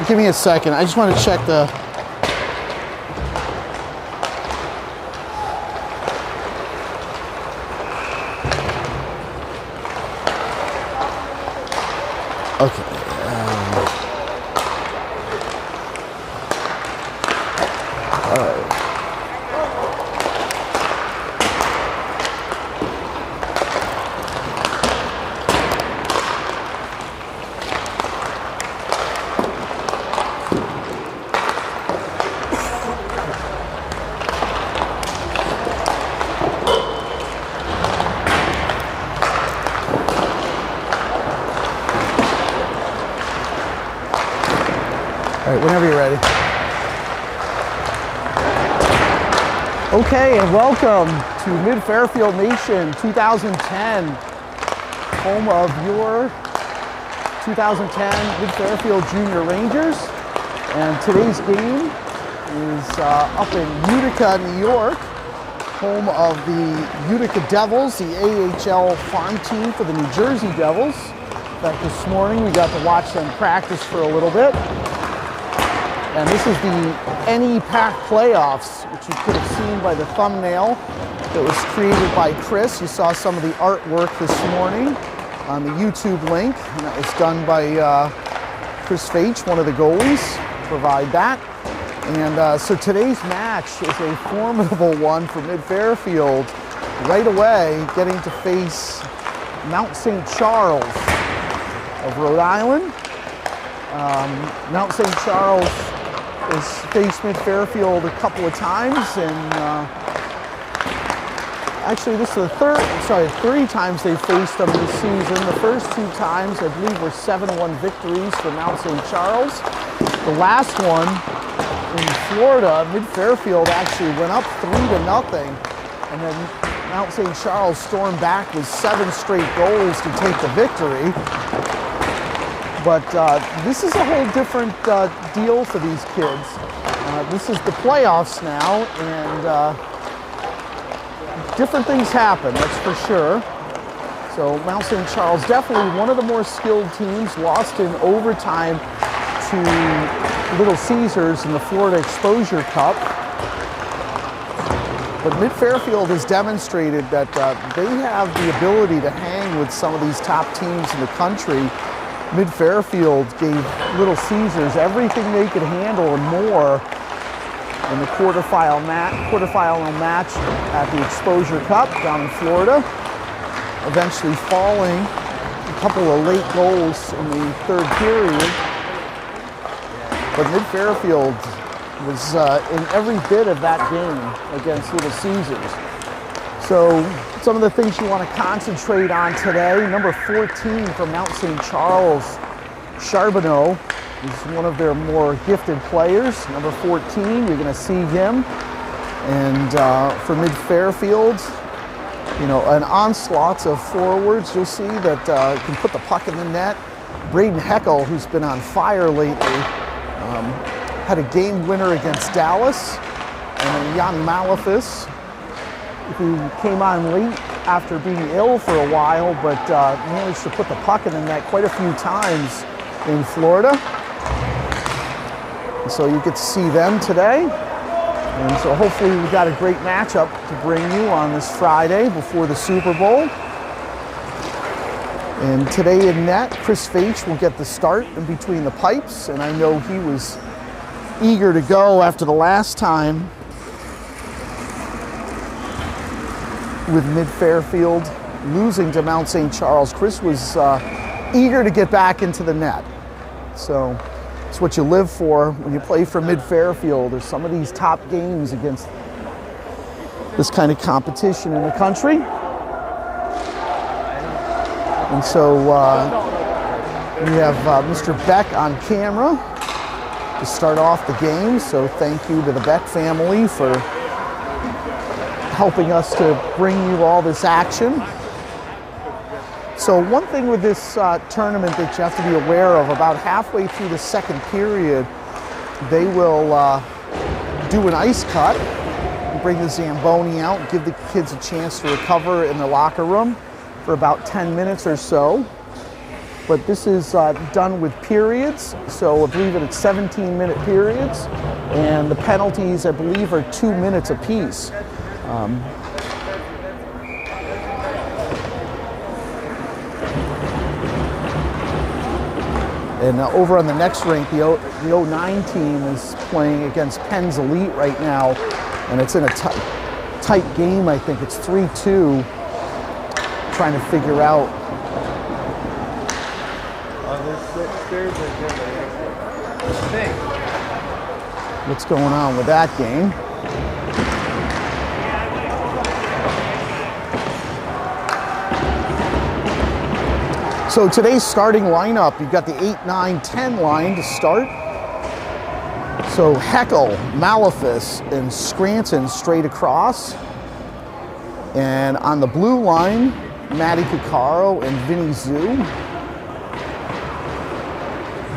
Give me a second. I just want to check the... Okay. All right. All right, whenever you're ready. Okay, and welcome to Mid-Fairfield Nation 2010, home of your 2010 Mid-Fairfield Junior Rangers. And today's game is up in Utica, New York, home of the Utica Devils, the AHL farm team for the New Jersey Devils. In fact, this morning we got to watch them practice for a little bit. And this is the NE-PAC playoffs, which you could have seen by the thumbnail that was created by Chris. You saw some of the artwork this morning on the YouTube link, and that was done by Chris Faich, one of the goalies, provide that. And so today's match is a formidable one for Mid-Fairfield. Right away, getting to face Mount St. Charles of Rhode Island. Mount St. Charles has faced Mid-Fairfield a couple of times, and actually this is the three times they faced them this season. The first two times, I believe, were 7-1 victories for Mount St. Charles. The last one in Florida, Mid-Fairfield actually went up 3-0, and then Mount St. Charles stormed back with 7 straight goals to take the victory. But this is a whole different deal for these kids. This is the playoffs now, and different things happen, that's for sure. So Mount St. Charles, definitely one of the more skilled teams, lost in overtime to Little Caesars in the Florida Exposure Cup. But Mid-Fairfield has demonstrated that they have the ability to hang with some of these top teams in the country. Mid-Fairfield gave Little Caesars everything they could handle and more in the quarterfinal match at the Exposure Cup down in Florida, eventually falling a couple of late goals in the third period. But Mid-Fairfield was in every bit of that game against Little Caesars. So some of the things you want to concentrate on today, number 14 from Mount St. Charles, Charbonneau, is one of their more gifted players. Number 14, you're going to see him. And for Mid-Fairfield, you know, an onslaught of forwards, you'll see that can put the puck in the net. Braden Heckel, who's been on fire lately, had a game winner against Dallas. And then Jan Malafis, who came on late after being ill for a while, but managed to put the puck in the net quite a few times in Florida. And so you get to see them today. And so hopefully we've got a great matchup to bring you on this Friday before the Super Bowl. And today in net, Chris Faich will get the start in between the pipes, and I know he was eager to go after the last time with Mid-Fairfield losing to Mount St. Charles. Chris was eager to get back into the net. So it's what you live for when you play for Mid-Fairfield. There's some of these top games against this kind of competition in the country. And so we have Mr. Beck on camera to start off the game. So thank you to the Beck family for helping us to bring you all this action. So one thing with this tournament that you have to be aware of, about halfway through the second period, they will do an ice cut, bring the Zamboni out, give the kids a chance to recover in the locker room for about 10 minutes or so. but this is done with periods. So I believe it's 17-minute periods, and the penalties, I believe, are 2 minutes apiece. And over on the next rink, the 09 team is playing against Penn's Elite right now, and it's in a tight game. I think it's 3-2, trying to figure out. What's going on with that game? So today's starting lineup, you've got the 8, 9, 10 line to start. So Heckle, Malefus, and Scranton straight across. And on the blue line, Matty Caccaro and Vinny Zhu.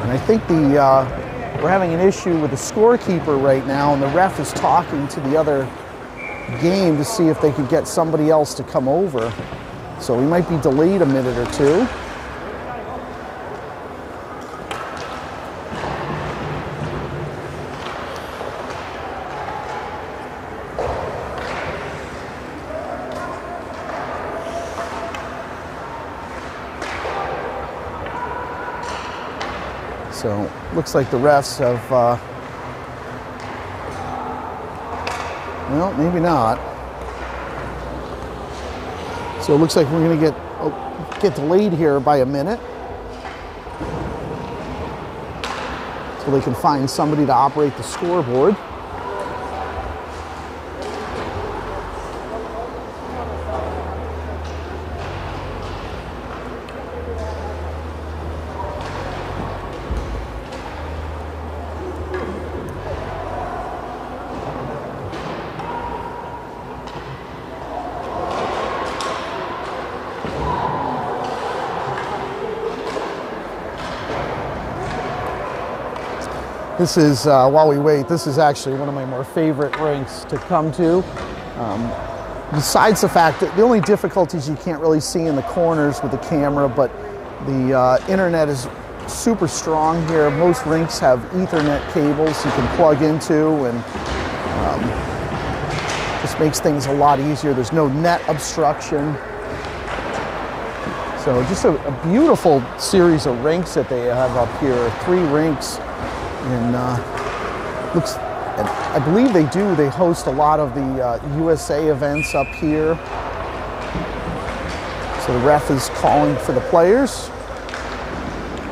And I think we're having an issue with the scorekeeper right now, and the ref is talking to the other game to see if they could get somebody else to come over. So we might be delayed a minute or two. So looks like the refs have, well, maybe not. So it looks like we're going to get delayed here by a minute, so they can find somebody to operate the scoreboard. This is, while we wait, this is actually one of my more favorite rinks to come to. Besides the fact that the only difficulties you can't really see in the corners with the camera, but the internet is super strong here. Most rinks have Ethernet cables you can plug into, and just makes things a lot easier. There's no net obstruction. So just a beautiful series of rinks that they have up here. 3 rinks. And and I believe they host a lot of the USA events up here. So the ref is calling for the players.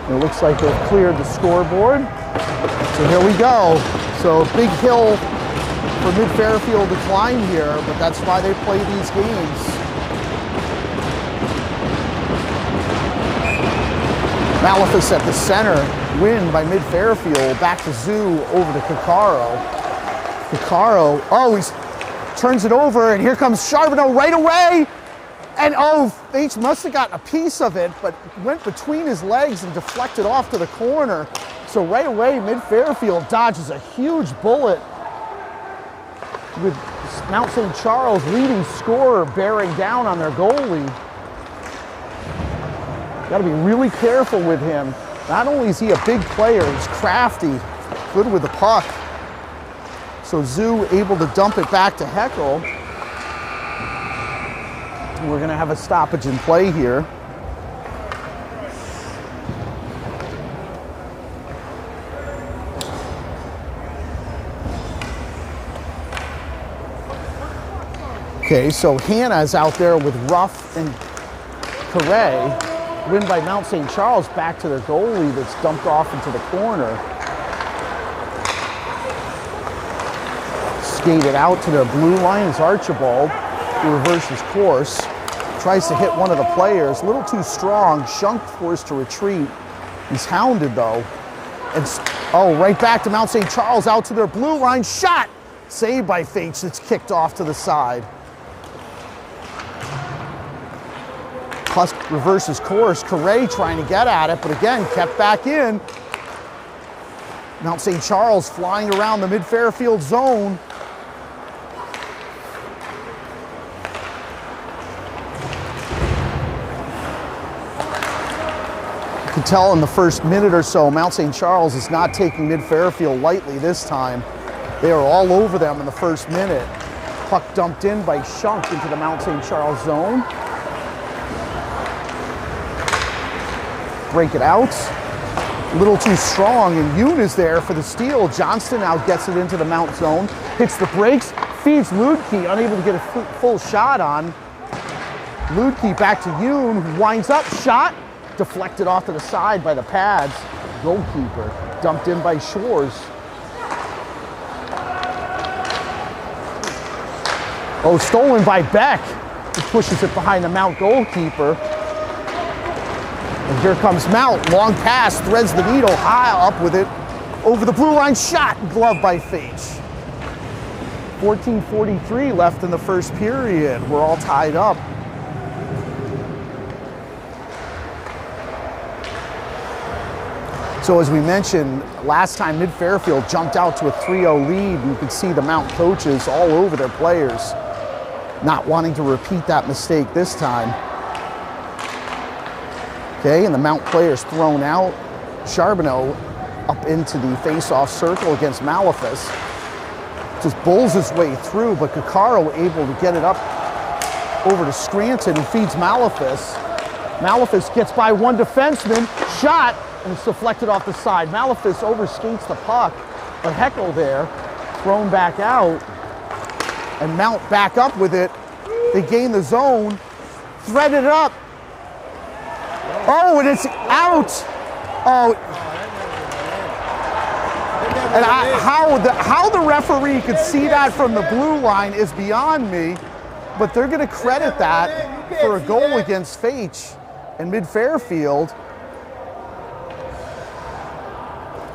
And it looks like they've cleared the scoreboard. So here we go. So big hill for Mid-Fairfield to climb here, but that's why they play these games. Malefus at the center, win by Mid-Fairfield, back to Zhu, over to Caccaro. Caccaro, oh, he turns it over, and here comes Charbonneau right away. And oh, H must have gotten a piece of it, but went between his legs and deflected off to the corner. So right away, Mid-Fairfield dodges a huge bullet, with Mount St. Charles leading scorer bearing down on their goalie. Got to be really careful with him. Not only is he a big player, he's crafty, good with the puck. So Zhu able to dump it back to Heckle. We're going to have a stoppage in play here. Okay, so Hannah is out there with Ruff and Carre. Win by Mount St. Charles, back to their goalie that's dumped off into the corner. Skated out to their blue line is Archibald, who reverses course. Tries to hit one of the players, a little too strong. Shunk forced to retreat. He's hounded though. And oh, right back to Mount St. Charles, out to their blue line. Shot! Saved by Fates, it's kicked off to the side. Plus reverses course. Carre trying to get at it, but again, kept back in. Mount St. Charles flying around the Mid-Fairfield zone. could tell in the first minute or so, Mount St. Charles is not taking Mid-Fairfield lightly this time. They are all over them in the first minute. Puck dumped in by Shunk into the Mount St. Charles zone. Break it out. A little too strong, and Yoon is there for the steal. Johnston now gets it into the Mount zone, hits the brakes, feeds Ludke, unable to get a full shot on. Ludke back to Yoon, who winds up, shot, deflected off to the side by the pads. Goalkeeper, dumped in by Shores. Oh, stolen by Beck, who pushes it behind the Mount goalkeeper. And here comes Mount, long pass, threads the needle, high up with it, over the blue line, shot, glove by Faitch. 14:43 left in the first period. We're all tied up. So as we mentioned, last time Mid-Fairfield jumped out to a 3-0 lead, and you could see the Mount coaches all over their players, not wanting to repeat that mistake this time. Okay, and the Mount player's thrown out. Charbonneau up into the face-off circle against Malefus. Just bowls his way through, but Caccaro able to get it up over to Scranton, who feeds Malefus. Malefus gets by one defenseman, shot, and it's deflected off the side. Malefus overskates the puck, but Heckel there, thrown back out, and Mount back up with it. They gain the zone, threaded it up. Oh, and it's out. Oh, and how the referee could see that from the blue line is beyond me, but they're going to credit that for a goal against Faitch and Mid-Fairfield.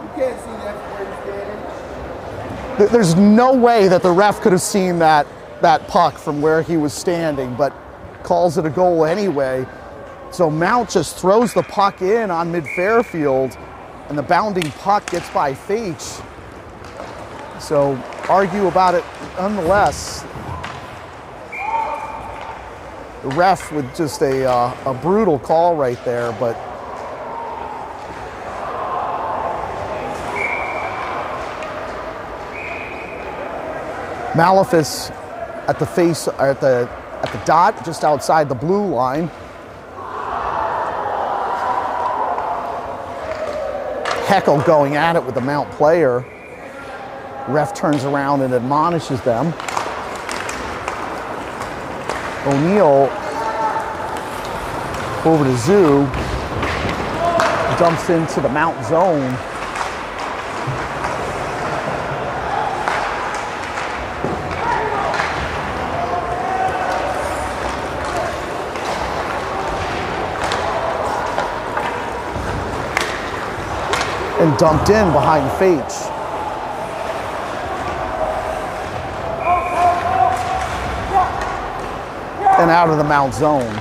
You can't see that from where you're standing. There's no way that the ref could have seen that puck from where he was standing, but calls it a goal anyway. So Mount just throws the puck in on Mid-Fairfield, and the bounding puck gets by Faitch. So argue about it nonetheless. The ref with just a brutal call right there, but Malefus at the face, at the dot, just outside the blue line. Heckel going at it with the Mount player. Ref turns around and admonishes them. O'Neill over to Zoo. Dumps into the Mount zone. And dumped in behind Faitch. And out of the Mount zone.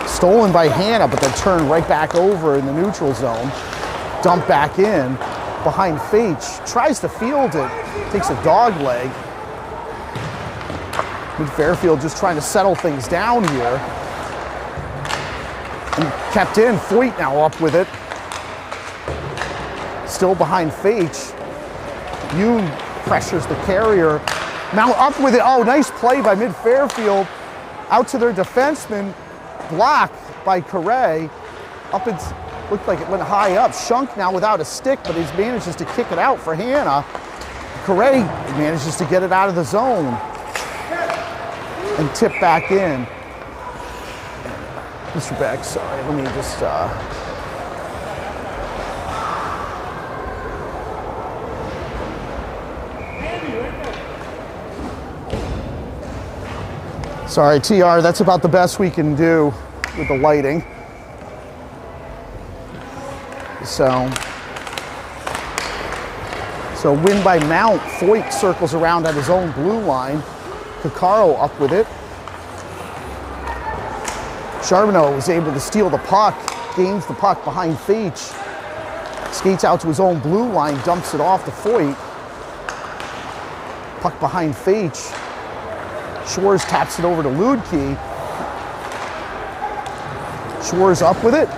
Stolen by Hanna, but then turned right back over in the neutral zone. Dumped back in behind Faitch. Tries to field it. Takes a dog leg. Mid-Fairfield just trying to settle things down here. And kept in. Foyt now up with it. Still behind Faitch. Yoon pressures the carrier. Mount up with it. Oh, nice play by Mid-Fairfield. Out to their defenseman. Block by Correa. Up and looked like it went high up. Shunk now without a stick, but he manages to kick it out for Hanna. Correa manages to get it out of the zone. And tip back in. Mr. Beck, sorry, let me just, sorry, TR, that's about the best we can do with the lighting. So win by Mount. Foyt circles around at his own blue line. Caccaro up with it. Charbonneau was able to steal the puck, gains the puck behind Faitch, skates out to his own blue line, dumps it off to Foyt. Puck behind Faitch. Shores taps it over to Ludke. Schwarz up with it.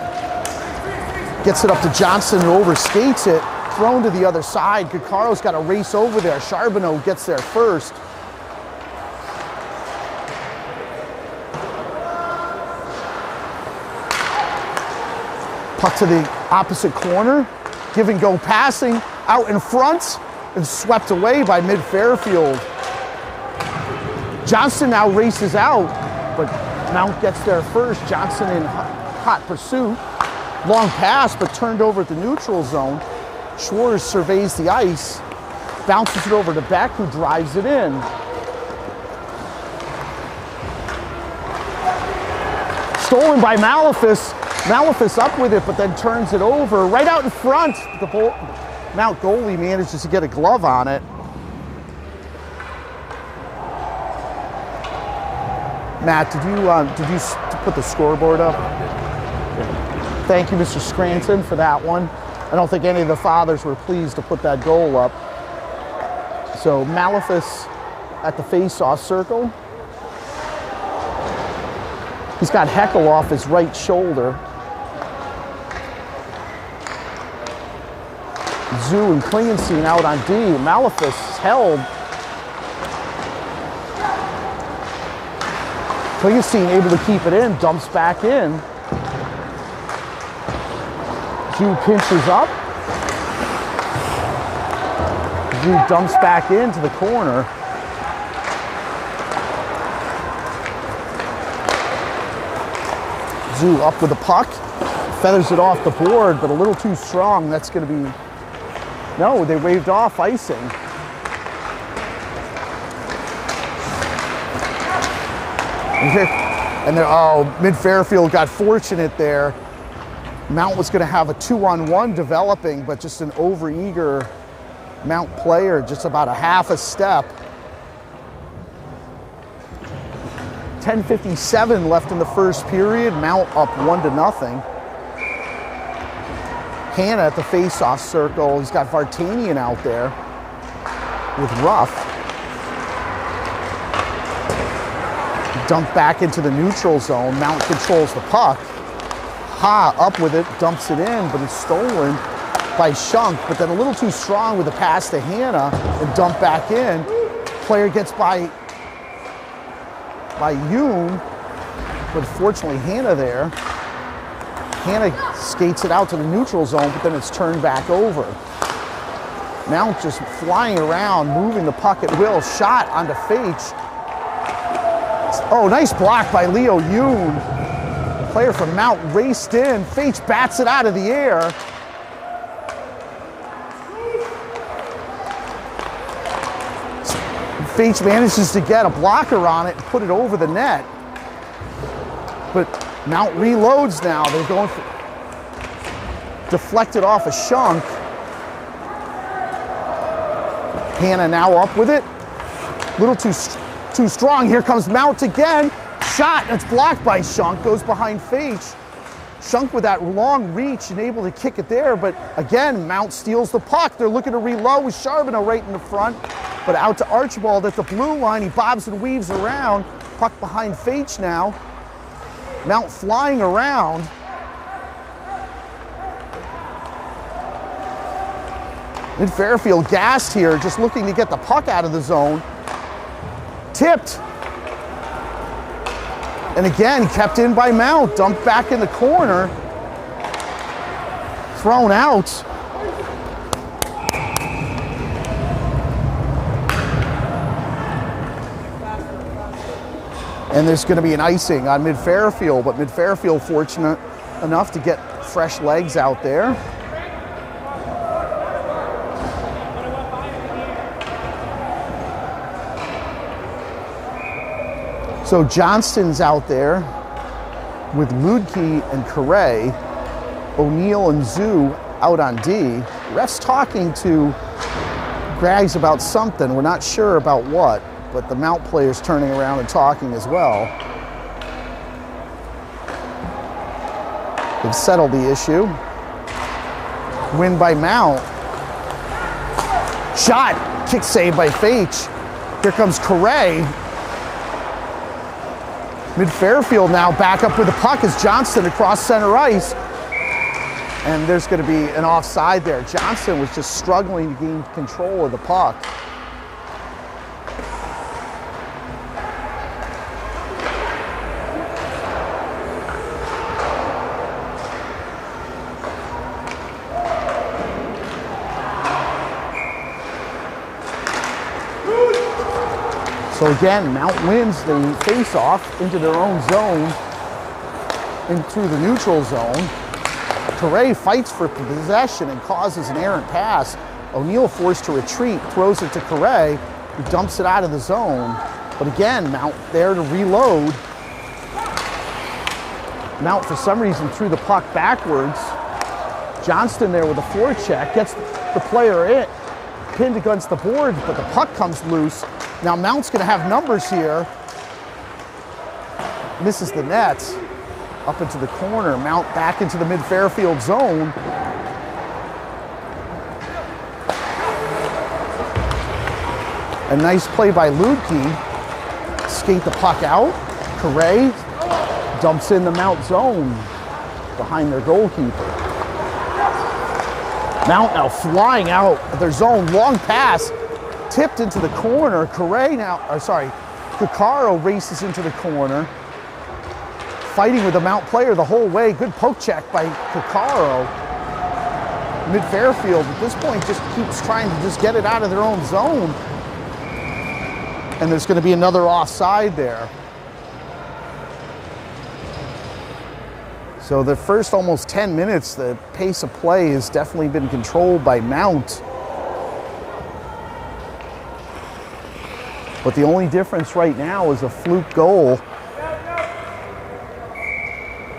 Gets it up to Johnson, who overskates it. Thrown to the other side. Kakaro's got to race over there. Charbonneau gets there first. Puck to the opposite corner. Give and go passing out in front and swept away by mid-Fairfield. Johnston now races out, but Mount gets there first. Johnson in hot pursuit. Long pass, but turned over at the neutral zone. Schwarz surveys the ice, bounces it over to Beck, who drives it in. Stolen by Malefus. Malefus up with it, but then turns it over right out in front. The Mount goalie manages to get a glove on it. Matt, did you put the scoreboard up? Thank you, Mr. Scranton, for that one. I don't think any of the fathers were pleased to put that goal up. So Malefus at the face-off circle. He's got Heckel off his right shoulder. Zoo and Klingenstein out on D. Malefus is held. Klingenstein able to keep it in, dumps back in. Zoo pinches up. Zoo dumps back into the corner. Zoo up with the puck. Feathers it off the board, but a little too strong. That's going to be... No, they waved off icing. And there, oh, mid-Fairfield got fortunate there. Mount was going to have a 2-on-1 developing, but just an overeager Mount player, just about a half a step. 10:57 left in the first period. Mount up 1-0. Hanna at the face-off circle. He's got Vartanian out there with Ruff. Dump back into the neutral zone. Mount controls the puck. Ha up with it, dumps it in, but it's stolen by Shunk, but then a little too strong with a pass to Hanna and dump back in. Player gets by Yoon, but fortunately Hanna there. Hanna skates it out to the neutral zone, but then it's turned back over. Mount just flying around, moving the puck at will. Shot onto Faich. Oh, nice block by Leo Yoon. Player from Mount raced in. Faich bats it out of the air. Faich manages to get a blocker on it and put it over the net. But Mount reloads now. They're going for deflected off a Shunk. Hanna now up with it. Little too strong. Here comes Mount again. Shot, that's blocked by Shunk, goes behind Faich. Shunk with that long reach and able to kick it there, but again, Mount steals the puck. They're looking to reload with Charbonneau right in the front, but out to Archibald at the blue line. He bobs and weaves around. Puck behind Faich now. Mount flying around. Mid-Fairfield gassed here, just looking to get the puck out of the zone. Tipped. And again, kept in by Mount, dumped back in the corner. Thrown out. And there's going to be an icing on Mid-Fairfield, but Mid-Fairfield fortunate enough to get fresh legs out there. So Johnston's out there with Ludke and Carre, O'Neill and Zoo out on D. Ref's talking to Grags about something. We're not sure about what, but the Mount player's turning around and talking as well. They've settled the issue. Win by Mount. Shot, kick save by Faich. Here comes Carre. Mid-Fairfield now back up with the puck as Johnston across center ice. And there's going to be an offside there. Johnston was just struggling to gain control of the puck. So again, Mount wins the face-off into their own zone, in through the neutral zone. Correa fights for possession and causes an errant pass. O'Neill forced to retreat, throws it to Correa, who dumps it out of the zone. But again, Mount there to reload. Mount, for some reason, threw the puck backwards. Johnston there with a forecheck, gets the player in, pinned against the boards, but the puck comes loose. Now Mount's going to have numbers here. Misses the net. Up into the corner. Mount back into the mid-Fairfield zone. A nice play by Ludke. Skate the puck out. Correa dumps in the Mount zone behind their goalkeeper. Mount now flying out of their zone. Long pass. Tipped into the corner. Correa now, Coccaro races into the corner. Fighting with the Mount player the whole way. Good poke check by Coccaro. Mid-Fairfield at this point just keeps trying to just get it out of their own zone. And there's going to be another offside there. So the first almost 10 minutes, the pace of play has definitely been controlled by Mount. But the only difference right now is a fluke goal.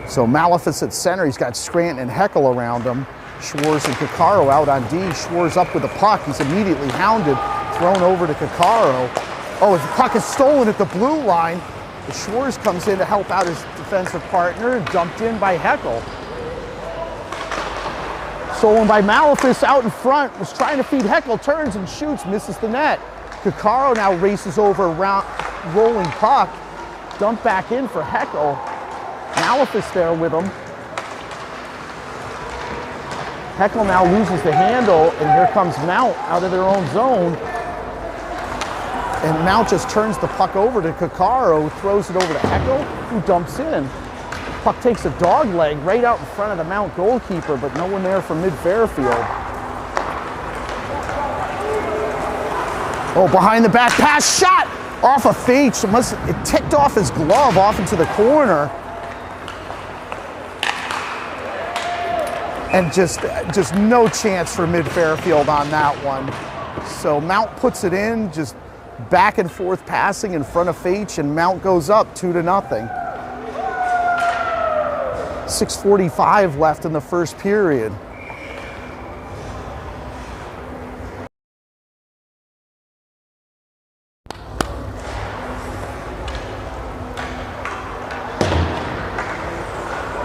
So Malefus at center, he's got Scranton and Heckel around him. Schwarz and Coccaro out on D. Schwarz up with the puck, he's immediately hounded, thrown over to Coccaro. Oh, the puck is stolen at the blue line. The Schwarz comes in to help out his defensive partner and dumped in by Heckel. Stolen by Malefus out in front, was trying to feed Heckel, turns and shoots, misses the net. Coccaro now races over around, rolling puck, dump back in for Heckel. Malefus there with him. Heckel now loses the handle, and here comes Mount out of their own zone. And Mount just turns the puck over to Coccaro, who throws it over to Heckel, who dumps in. Puck takes a dog leg right out in front of the Mount goalkeeper, but no one there for Mid-Fairfield. Oh, behind the back pass, shot off a fake. It ticked off his glove off into the corner. And just no chance for Mid-Fairfield on that one. So Mount puts it in, just back and forth passing in front of Faitch, and Mount goes up 2-0. 6:45 left in the first period.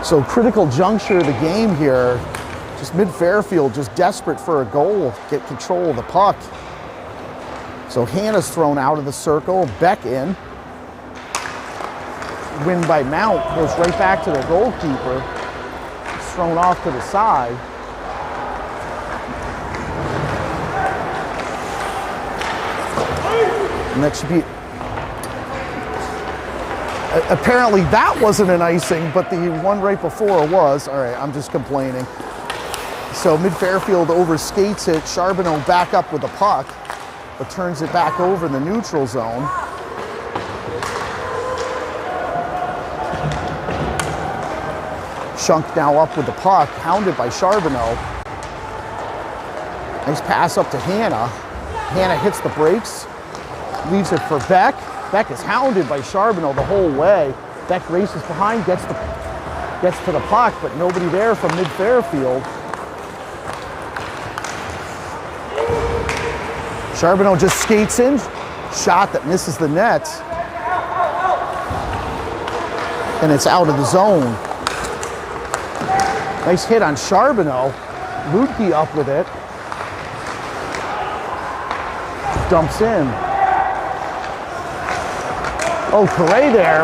So critical juncture of the game here. Just Mid-Fairfield just desperate for a goal, get control of the puck. So Hannah's thrown out of the circle, Beck in. Win by Mount, goes right back to their goalkeeper. It's thrown off to the side. And that should be, apparently that wasn't an icing, but the one right before was. All right, I'm just complaining. So Mid-Fairfield overskates it. Charbonneau back up with the puck, but turns it back over in the neutral zone. Shunk now up with the puck, hounded by Charbonneau. Nice pass up to Hannah. Hannah hits the brakes, leaves it for Beck. Beck is hounded by Charbonneau the whole way. Beck races behind, gets to the puck, but nobody there from Mid-Fairfield. Charbonneau just skates in, shot that misses the net. And it's out of the zone. Nice hit on Charbonneau. Ludke up with it. Dumps in. Oh, Correa there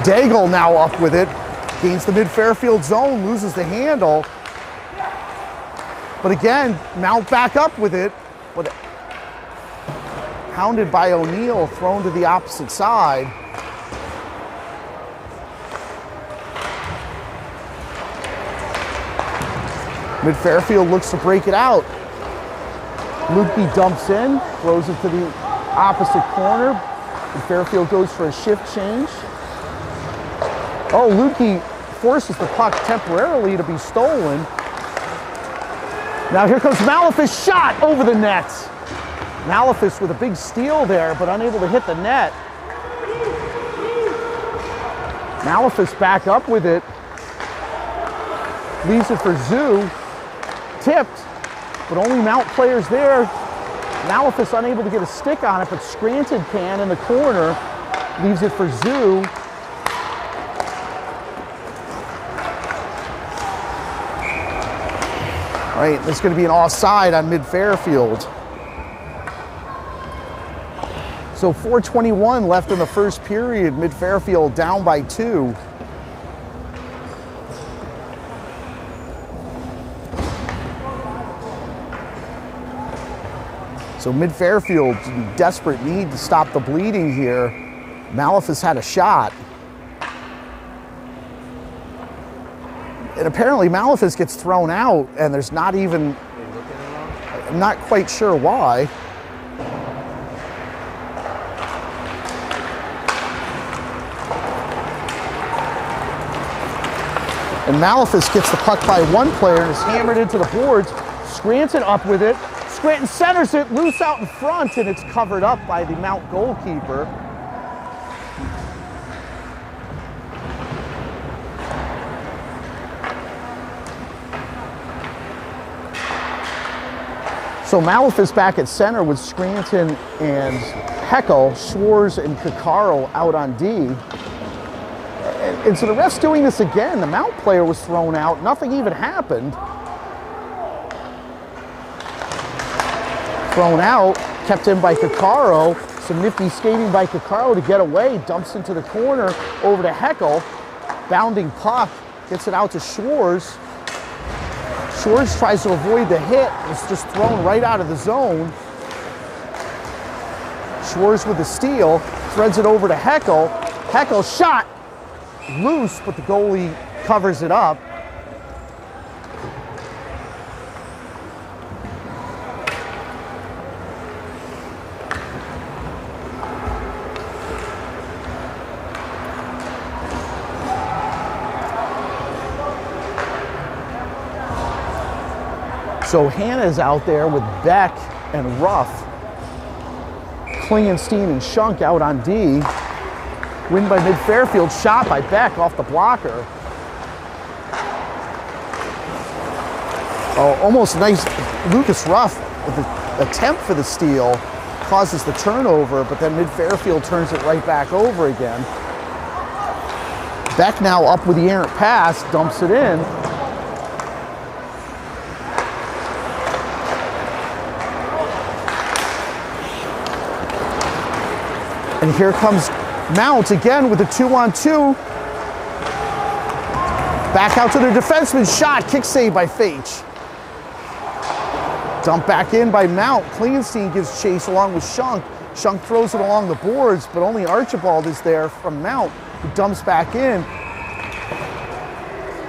Daigle now up with it. Gains the mid-Fairfield zone, loses the handle. But again, Mount back up with it. But hounded by O'Neal, thrown to the opposite side. Mid-Fairfield looks to break it out. Lukey dumps in, throws it to the opposite corner. Mid-Fairfield goes for a shift change. Oh, Lukey forces the puck temporarily to be stolen. Now here comes Malefis, shot over the net. Malefis with a big steal there, but unable to hit the net. Malefis back up with it. Leaves it for Zoo. Tipped, but only Mount players there. Malefis unable to get a stick on it, but Scranton can in the corner. Leaves it for Zoo. All right, this is going to be an offside on mid-Fairfield. So 4:21 left in the first period. Mid-Fairfield down by 2. So mid-Fairfield in desperate need to stop the bleeding here. Malefis had a shot. And apparently Malefis gets thrown out, and there's not even, I'm not quite sure why. And Malefis gets the puck by one player and is hammered into the boards. Scranton up with it. Scranton centers it loose out in front, and it's covered up by the Mount goalkeeper. So Malefis back at center with Scranton and Heckel, Schwarz and Caccaro out on D. And so the ref's doing this again. The Mount player was thrown out. Nothing even happened. Thrown out, kept in by Caccaro. Some nifty skating by Caccaro to get away. Dumps into the corner, over to Heckel. Bounding puck, gets it out to Schwarz. Schwarz tries to avoid the hit. It's just thrown right out of the zone. Schwarz with the steal, threads it over to Heckel. Heckel shot loose, but the goalie covers it up. So Hannah's out there with Beck and Ruff. Klingenstein and Schunk out on D. Win by mid-Fairfield, shot by Beck off the blocker. Oh, almost nice. Lucas Ruff with the attempt for the steal causes the turnover, but then mid-Fairfield turns it right back over again. Beck now up with the errant pass, dumps it in. And here comes Mount again with a 2-on-2. Back out to their defenseman, shot, kick save by Fage. Dump back in by Mount. Klingenstein gives chase along with Schunk. Schunk throws it along the boards, but only Archibald is there from Mount, who dumps back in.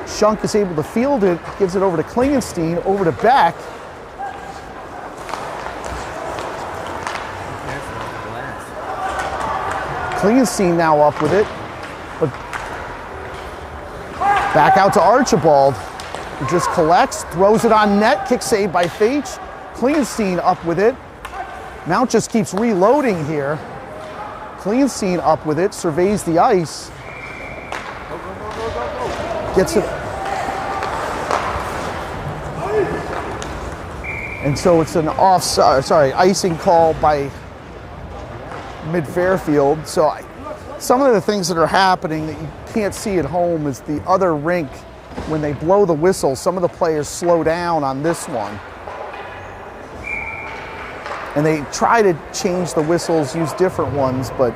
Schunk is able to field it, gives it over to Klingenstein, over to Beck. Klingenstein now up with it, but back out to Archibald, who just collects, throws it on net, kick save by Fage. Klingenstein up with it. Mount just keeps reloading here. Klingenstein up with it, surveys the ice. Gets it. And so it's an icing call by mid-Fairfield. So some of the things that are happening that you can't see at home is the other rink, when they blow the whistle, some of the players slow down on this one. And they try to change the whistles, use different ones, but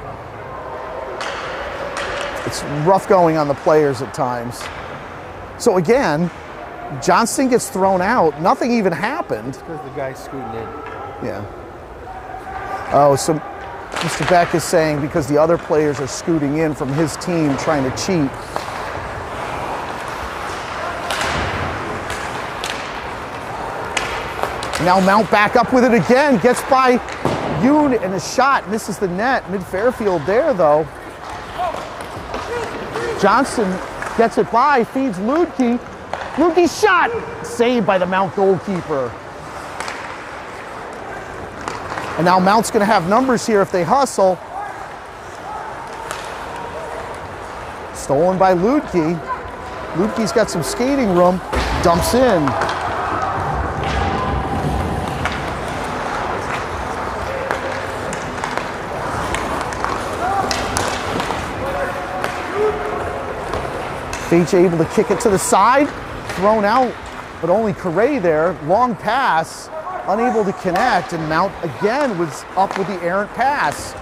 It's rough going on the players at times. So again, Johnston gets thrown out. Nothing even happened. Because the guy's scooting in. Yeah. Oh, so Mr. Beck is saying because the other players are scooting in from his team trying to cheat. Now Mount back up with it again, gets by Yoon and a shot, misses the net. Mid-Fairfield there though. Johnson gets it by, feeds Ludke. Ludke's shot, saved by the Mount goalkeeper. And now Mount's gonna have numbers here if they hustle. Stolen by Ludke. Ludke's got some skating room, dumps in. Feach able to kick it to the side, thrown out, but only Correa there. Long pass, unable to connect, and Mount again was up with the errant pass.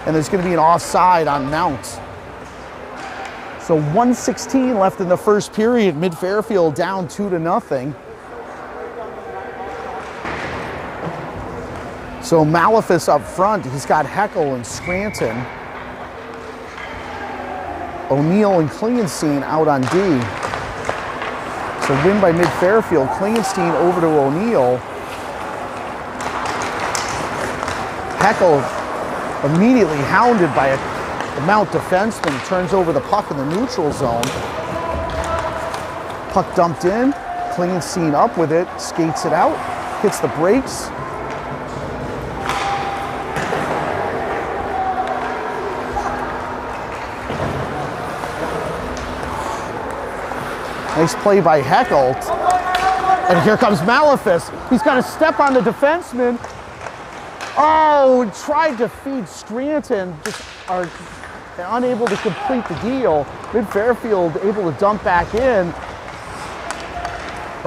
And there's going to be an offside on Mount. So 1:16 left in the first period. Mid-Fairfield down 2-0. So Malefus up front. He's got Heckel and Scranton. O'Neill and Klingenstein out on D. So win by Mid-Fairfield. Klingenstein over to O'Neill. Heckel immediately hounded by a Mount defenseman. Turns over the puck in the neutral zone. Puck dumped in. Klingenstein up with it. Skates it out. Hits the brakes. Nice play by Heckel. And here comes Malefus. He's got a step on the defenseman. Oh, tried to feed Scranton. Just are unable to complete the deal. Mid-Fairfield able to dump back in.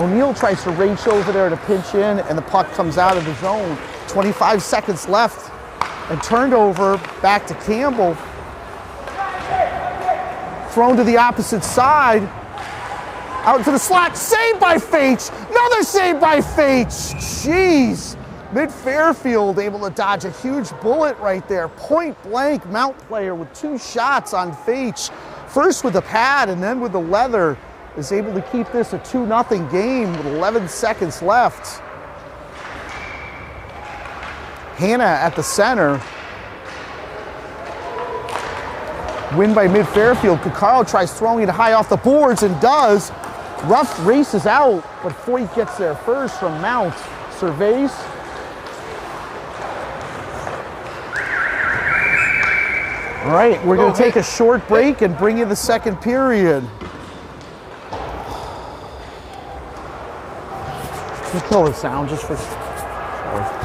O'Neill tries to reach over there to pinch in, and the puck comes out of the zone. 25 seconds left. And turned over back to Campbell. Thrown to the opposite side. Out to the slot, saved by Faich. Another save by Faich. Jeez. Mid-Fairfield able to dodge a huge bullet right there. Point blank, Mount player with 2 shots on Faich. First with the pad and then with the leather is able to keep this a 2-0 game with 11 seconds left. Hannah at the center. Win by Mid-Fairfield. Cuccaro tries throwing it high off the boards and does. Ruff races out, but Foyt gets there first from Mount. Surveys. All right, we're going to take a short break and bring you the second period. Can you kill the sound just for... Sorry.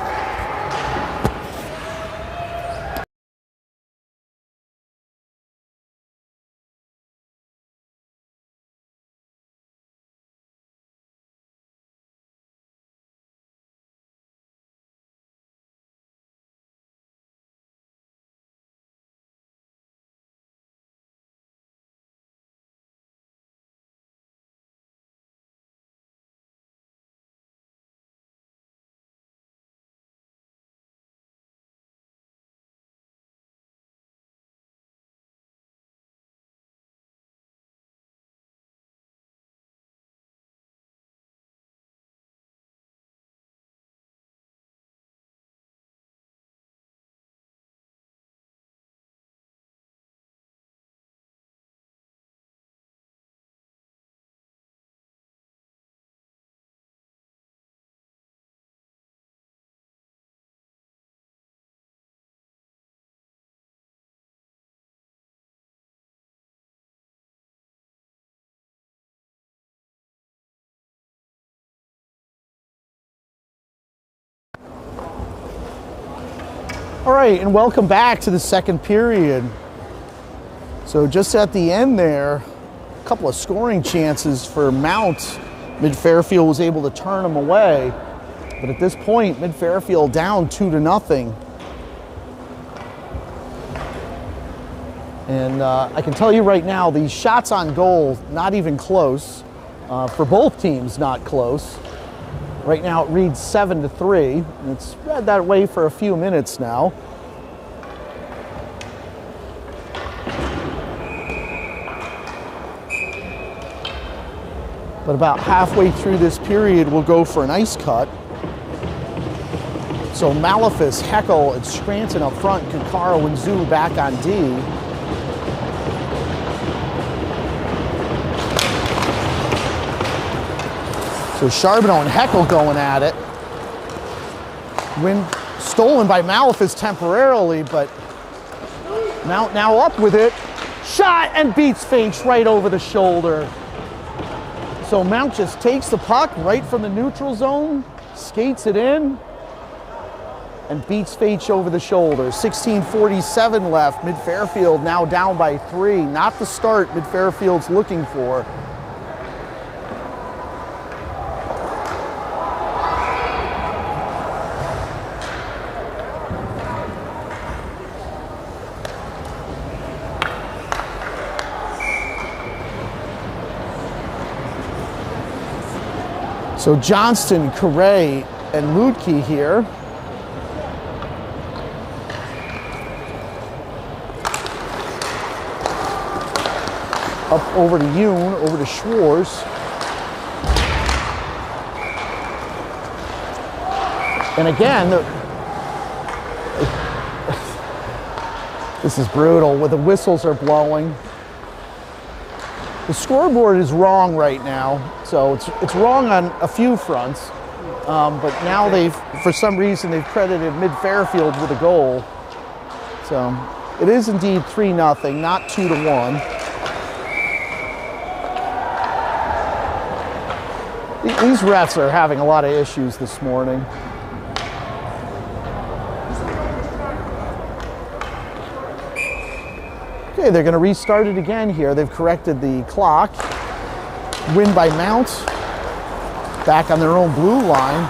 All right, and welcome back to the second period. So just at the end there, a couple of scoring chances for Mount. Mid-Fairfield was able to turn them away. But at this point, Mid-Fairfield down 2-0. And I can tell you right now, these shots on goal, not even close. For both teams, not close. Right now it reads 7-3. And it's read that way for a few minutes now. But about halfway through this period, we'll go for an ice cut. So Malefus, Heckel, and Scranton up front, Concaro and Zoo back on D. So Charbonneau and Heckel going at it. Win stolen by Malefus temporarily, but Mount now up with it. Shot and beats Finch right over the shoulder. So Mount just takes the puck right from the neutral zone, skates it in, and beats Finch over the shoulder. 16:47 left. Mid-Fairfield now down by 3. Not the start Mid-Fairfield's looking for. So Johnston, Correa, and Ludke here. Up over to Yoon, over to Schwartz. And again, this is brutal, where the whistles are blowing. The scoreboard is wrong right now, so it's wrong on a few fronts. But now for some reason, they've credited Mid-Fairfield with a goal. So it is indeed 3-0, not 2-1. These refs are having a lot of issues this morning. Okay, they're going to restart it again here. They've corrected the clock. Win by Mount. Back on their own blue line.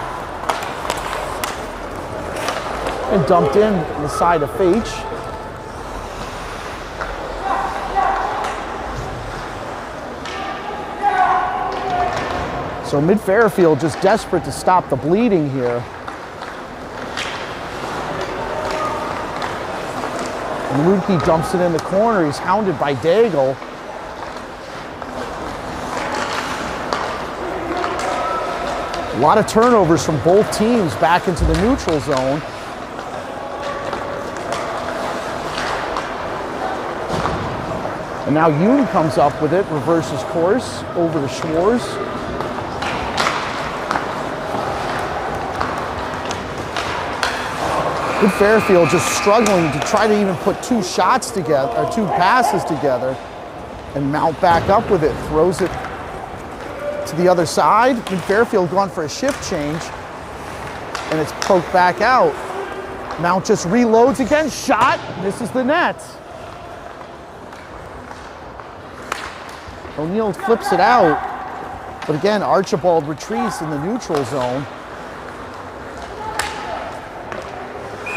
And dumped in the side of Fage. So Mid-Fairfield just desperate to stop the bleeding here. And Ludke dumps it in the corner. He's hounded by Daigle. A lot of turnovers from both teams back into the neutral zone. And now Yoon comes up with it, reverses course over to Schwartz. Fairfield just struggling to try to even put two shots together, or two passes together. And Mount back up with it, throws it to the other side. Fairfield going for a shift change, and it's poked back out. Mount just reloads again, shot, misses the net. O'Neill flips it out, but again, Archibald retreats in the neutral zone.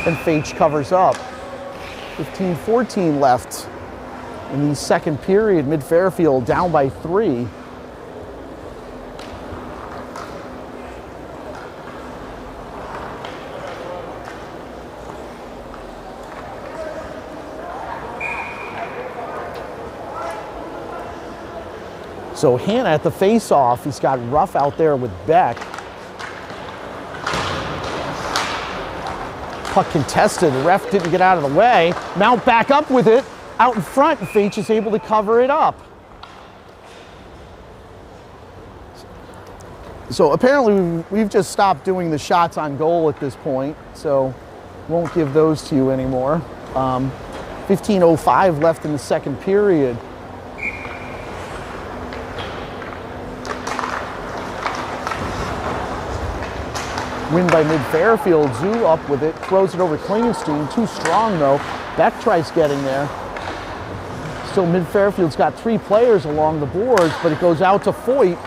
And Fage covers up. 15-14 left in the second period. Mid-Fairfield down by 3. So Hanna at the face-off. He's got Ruff out there with Beck. Puck contested, the ref didn't get out of the way. Mount back up with it, out in front, and Fage is able to cover it up. So apparently we've just stopped doing the shots on goal at this point, so won't give those to you anymore. 15:05 left in the second period. Win by Mid-Fairfield. Zoo up with it, throws it over Klingenstein. Too strong though. Beck tries getting there. Still Mid-Fairfield's got 3 players along the boards, but it goes out to Foyt.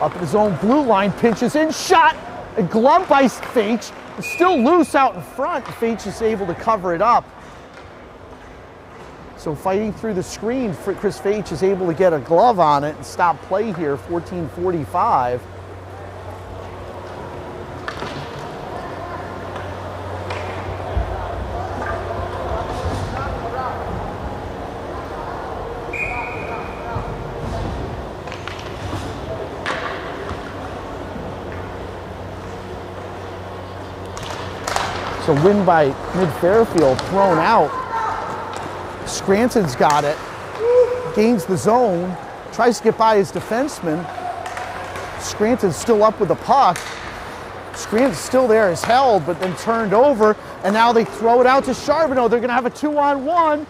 Up at his own blue line, pinches in, shot! A glove by Fage. It's still loose out in front. Fage is able to cover it up. So fighting through the screen, Chris Faich is able to get a glove on it and stop play here, 14:45. So win by Mid-Fairfield, thrown out. Scranton's got it, gains the zone, tries to get by his defenseman. Scranton's still up with the puck. Scranton's still there, is held, but then turned over, and now they throw it out to Charbonneau. They're gonna have a 2-on-1.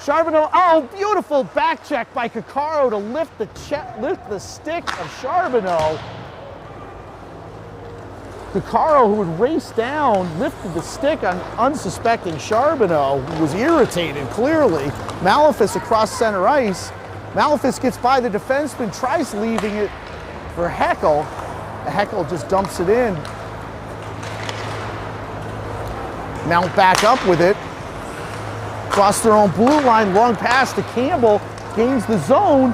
Charbonneau, oh, beautiful back check by Coccaro to lift the stick of Charbonneau. Coccaro, who would race down, lifted the stick on unsuspecting Charbonneau, who was irritated, clearly. Malefis across center ice. Malefis gets by the defenseman, tries leaving it for Heckel. Heckel just dumps it in. Mount back up with it. Across their own blue line, long pass to Campbell, gains the zone.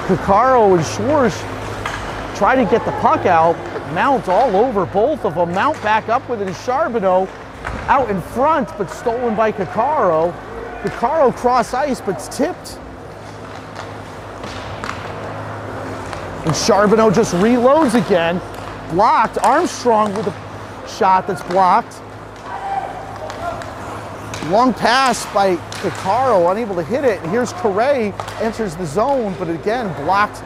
Coccaro and Schwartz try to get the puck out, but Mount's all over both of them. Mount back up with it is Charbonneau, out in front, but stolen by Coccaro. Coccaro cross ice, but it's tipped. And Charbonneau just reloads again. Blocked, Armstrong with a shot that's blocked. Long pass by Coccaro, unable to hit it. And here's Correa, enters the zone, but again, blocked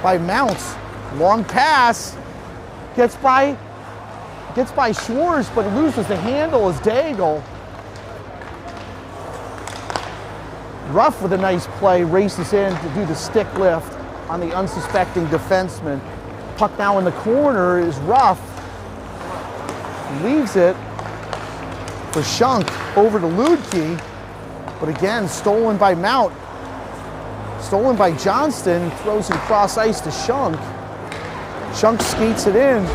by Mounts. Long pass, gets by Schwartz, but loses the handle as Daigle. Ruff with a nice play, races in to do the stick lift on the unsuspecting defenseman. Puck now in the corner is Ruff. Leaves it for Shunk over to Ludke, but again, stolen by Mount. Stolen by Johnston, throws it across ice to Shunk. Shunk skates it in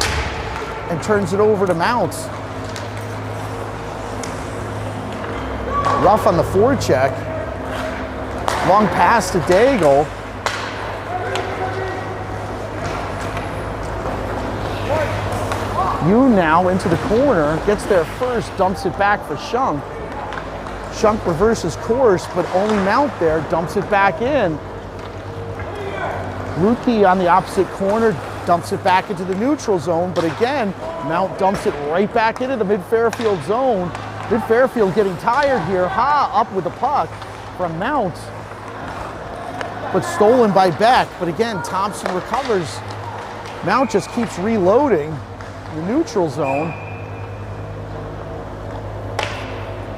and turns it over to Mount. Ruff on the forecheck. Long pass to Daigle. Yoon now into the corner, gets there first, dumps it back for Shunk. Shunk reverses course, but only Mount there, dumps it back in. Lukey on the opposite corner, dumps it back into the neutral zone, but again, Mount dumps it right back into the Mid-Fairfield zone. Mid-Fairfield getting tired here. Up with the puck from Mount, but stolen by Beck. But again, Thompson recovers. Mount just keeps reloading the neutral zone.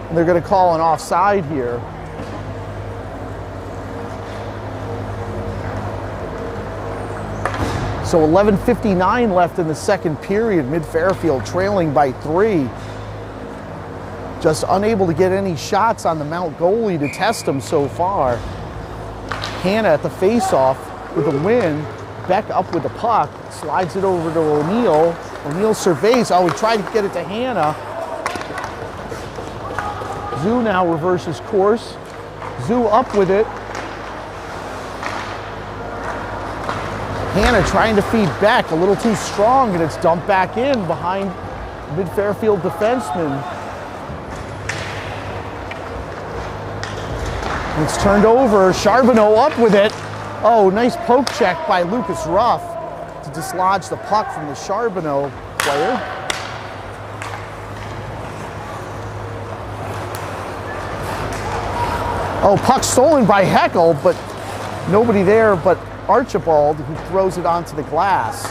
And they're going to call an offside here. So 11:59 left in the second period. Mid-Fairfield trailing by 3. Just unable to get any shots on the Mount goalie to test him so far. Hanna at the face-off with a win. Beck up with the puck, slides it over to O'Neill. O'Neill surveys, he tried to get it to Hanna. Zoo now reverses course. Zoo up with it. Hanna trying to feed Beck, a little too strong, and it's dumped back in behind Mid-Fairfield defenseman. And it's turned over, Charbonneau up with it. Oh, nice poke check by Lucas Ruff to dislodge the puck from the Charbonneau player. Oh, puck stolen by Heckel, but nobody there but Archibald, who throws it onto the glass.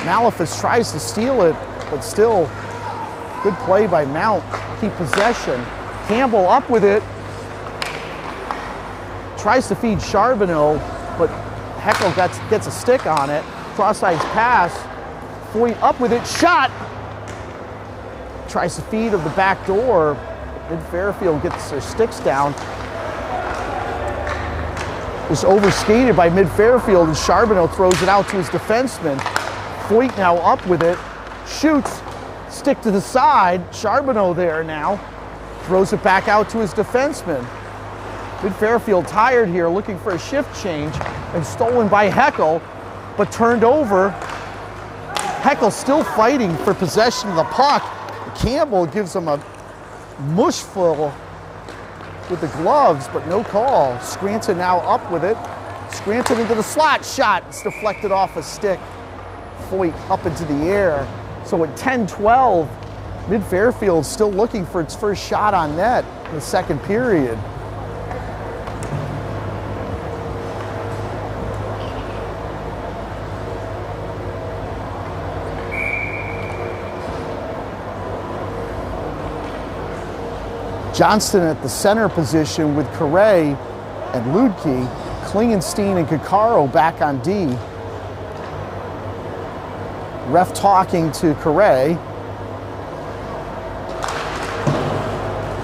Malefis tries to steal it, but still good play by Mount. Keep possession. Campbell up with it. Tries to feed Charbonneau, but Heckel gets a stick on it. Cross-ice pass. Foyt up with it. Shot! Tries to feed of the back door. Mid-Fairfield gets their sticks down. Was overskated by Mid-Fairfield, and Charbonneau throws it out to his defenseman. Foyt now up with it. Shoots. Stick to the side. Charbonneau there now. Throws it back out to his defenseman. Mid-Fairfield tired here, looking for a shift change, and stolen by Heckel, but turned over. Heckel still fighting for possession of the puck. Campbell gives him a mushful with the gloves, but no call. Scranton now up with it. Scranton into the slot, shot. It's deflected off a stick. Foyt up into the air. So at 10-12, Mid-Fairfield still looking for its first shot on net in the second period. Johnston at the center position with Carre and Ludke. Klingenstein and Coccaro back on D. Ref talking to Carre.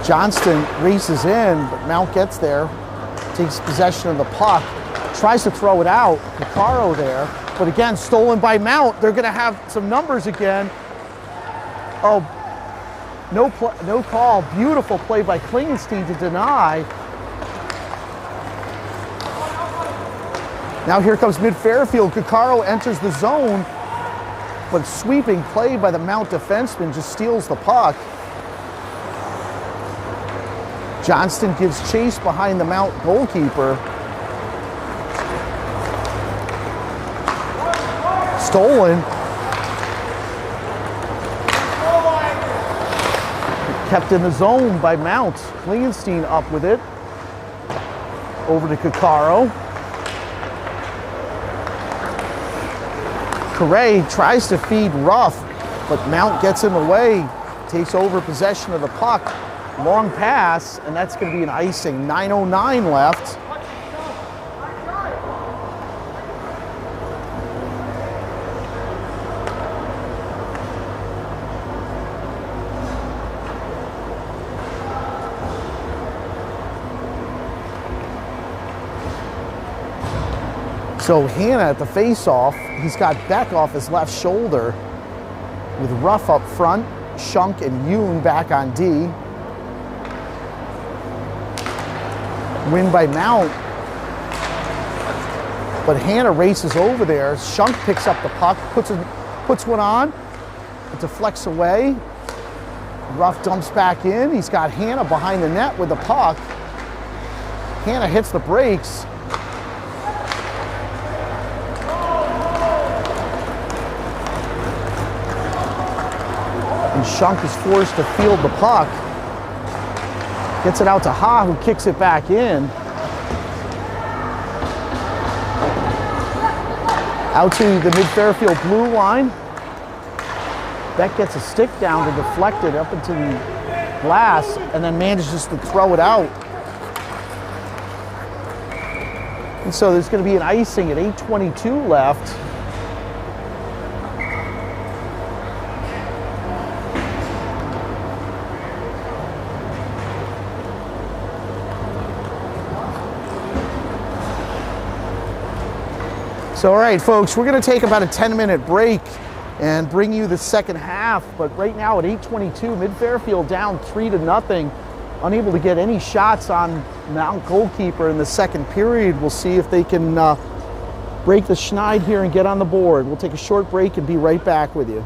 Johnston races in, but Mount gets there, takes possession of the puck, tries to throw it out. Coccaro there, but again, stolen by Mount. They're gonna have some numbers again. Oh, no call. Beautiful play by Klingenstein to deny. Now here comes Mid-Fairfield. Coccaro enters the zone, but sweeping play by the Mount defenseman just steals the puck. Johnston gives chase behind the Mount goalkeeper. Stolen. Kept in the zone by Mount. Klingenstein up with it. Over to Coccaro. Carre tries to feed Ruff, but Mount gets in the way. Takes over possession of the puck. Long pass, and that's going to be an icing. 9:09 left. So Hanna at the face-off, he's got Beck off his left shoulder with Ruff up front, Schunk and Yoon back on D. Win by Mount, but Hanna races over there. Schunk picks up the puck, puts one on, it deflects away. Ruff dumps back in. He's got Hanna behind the net with the puck. Hanna hits the brakes. And Schunk is forced to field the puck. Gets it out to Ha, who kicks it back in. Out to the Mid-Fairfield blue line. Beck gets a stick down to deflect it up into the glass and then manages to throw it out. And so there's going to be an icing at 8:22 left. So, all right, folks, we're going to take about a 10-minute break and bring you the second half. But right now at 8:22, Mid-Fairfield down 3-0, unable to get any shots on Mount goalkeeper in the second period. We'll see if they can break the schneid here and get on the board. We'll take a short break and be right back with you.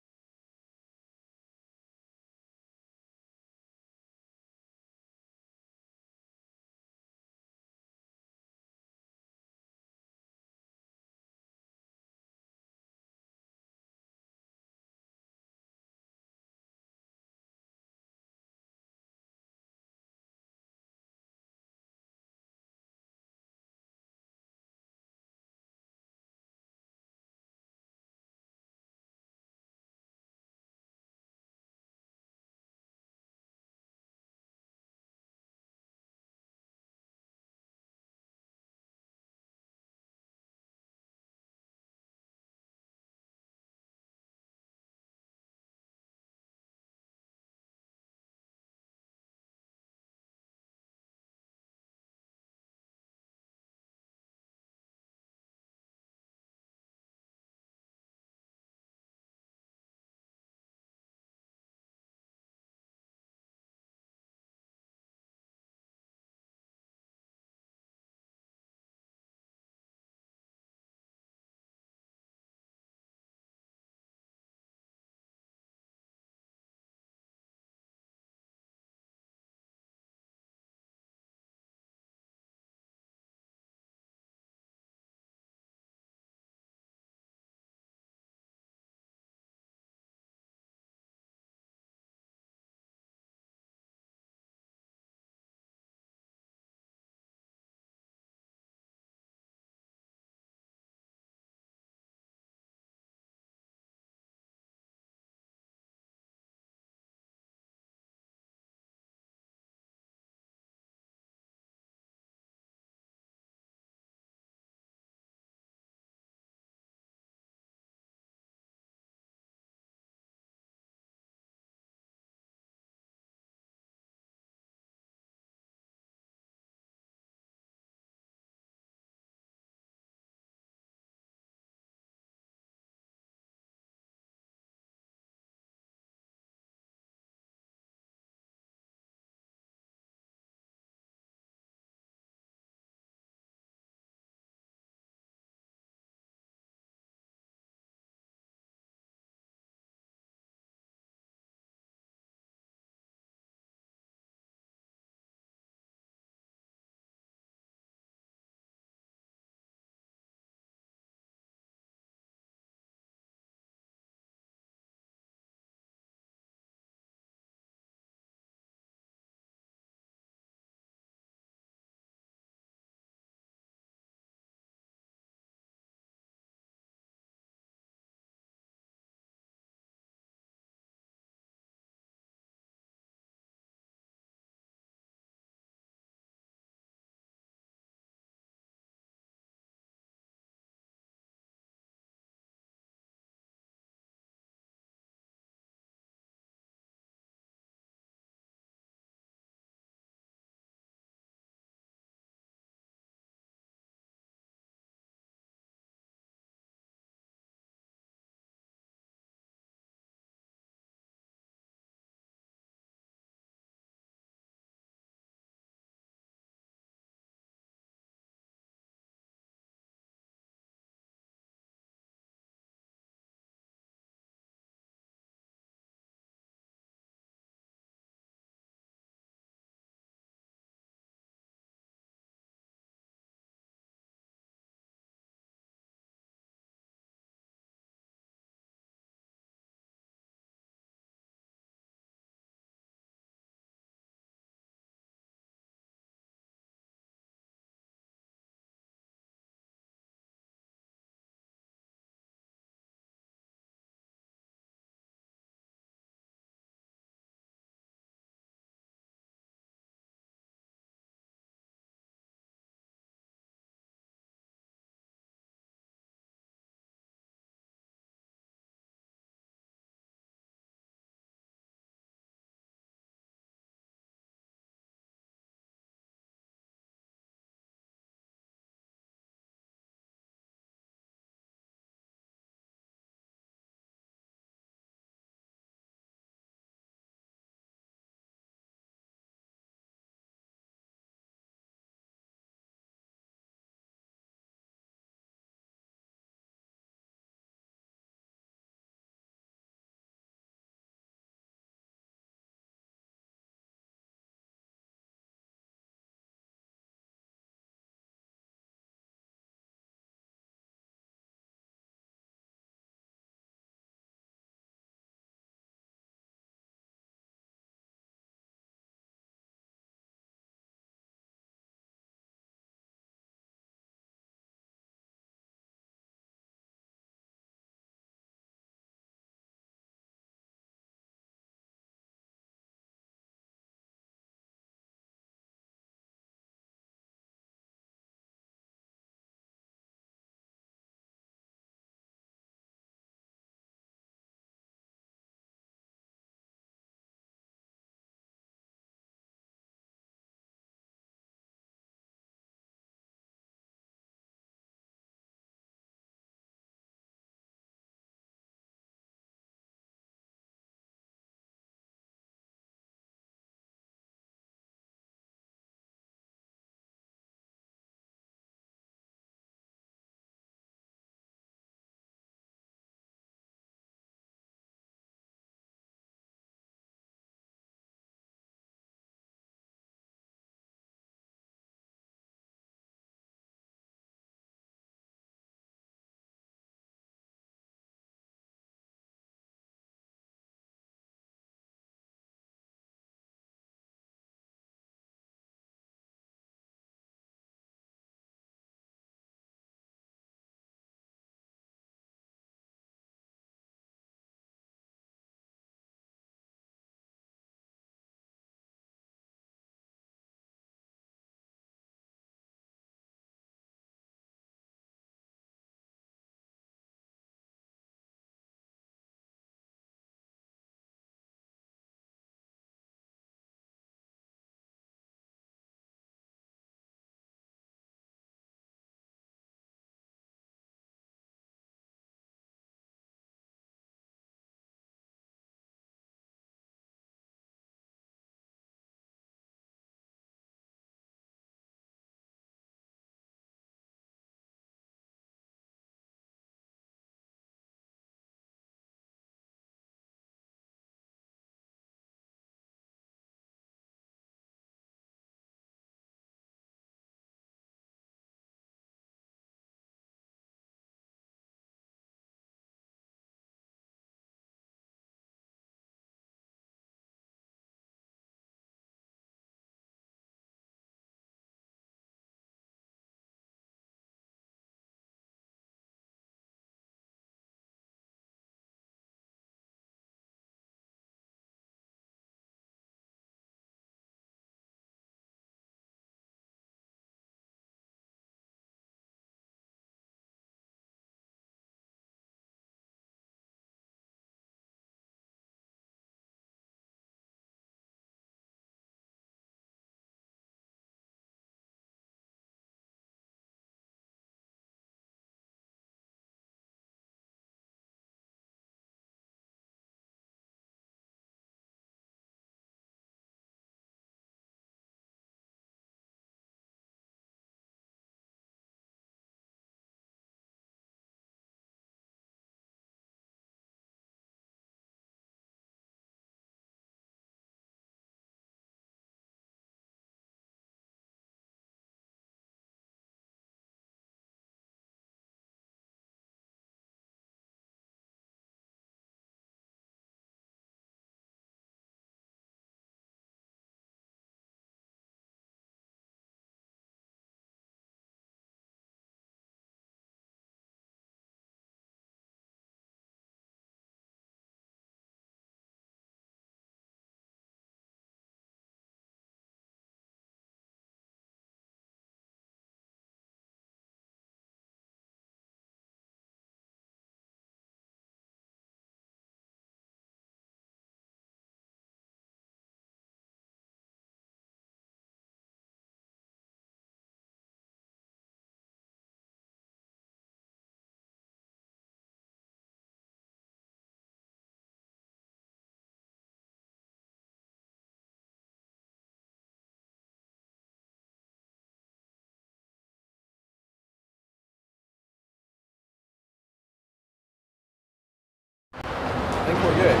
I think we're good.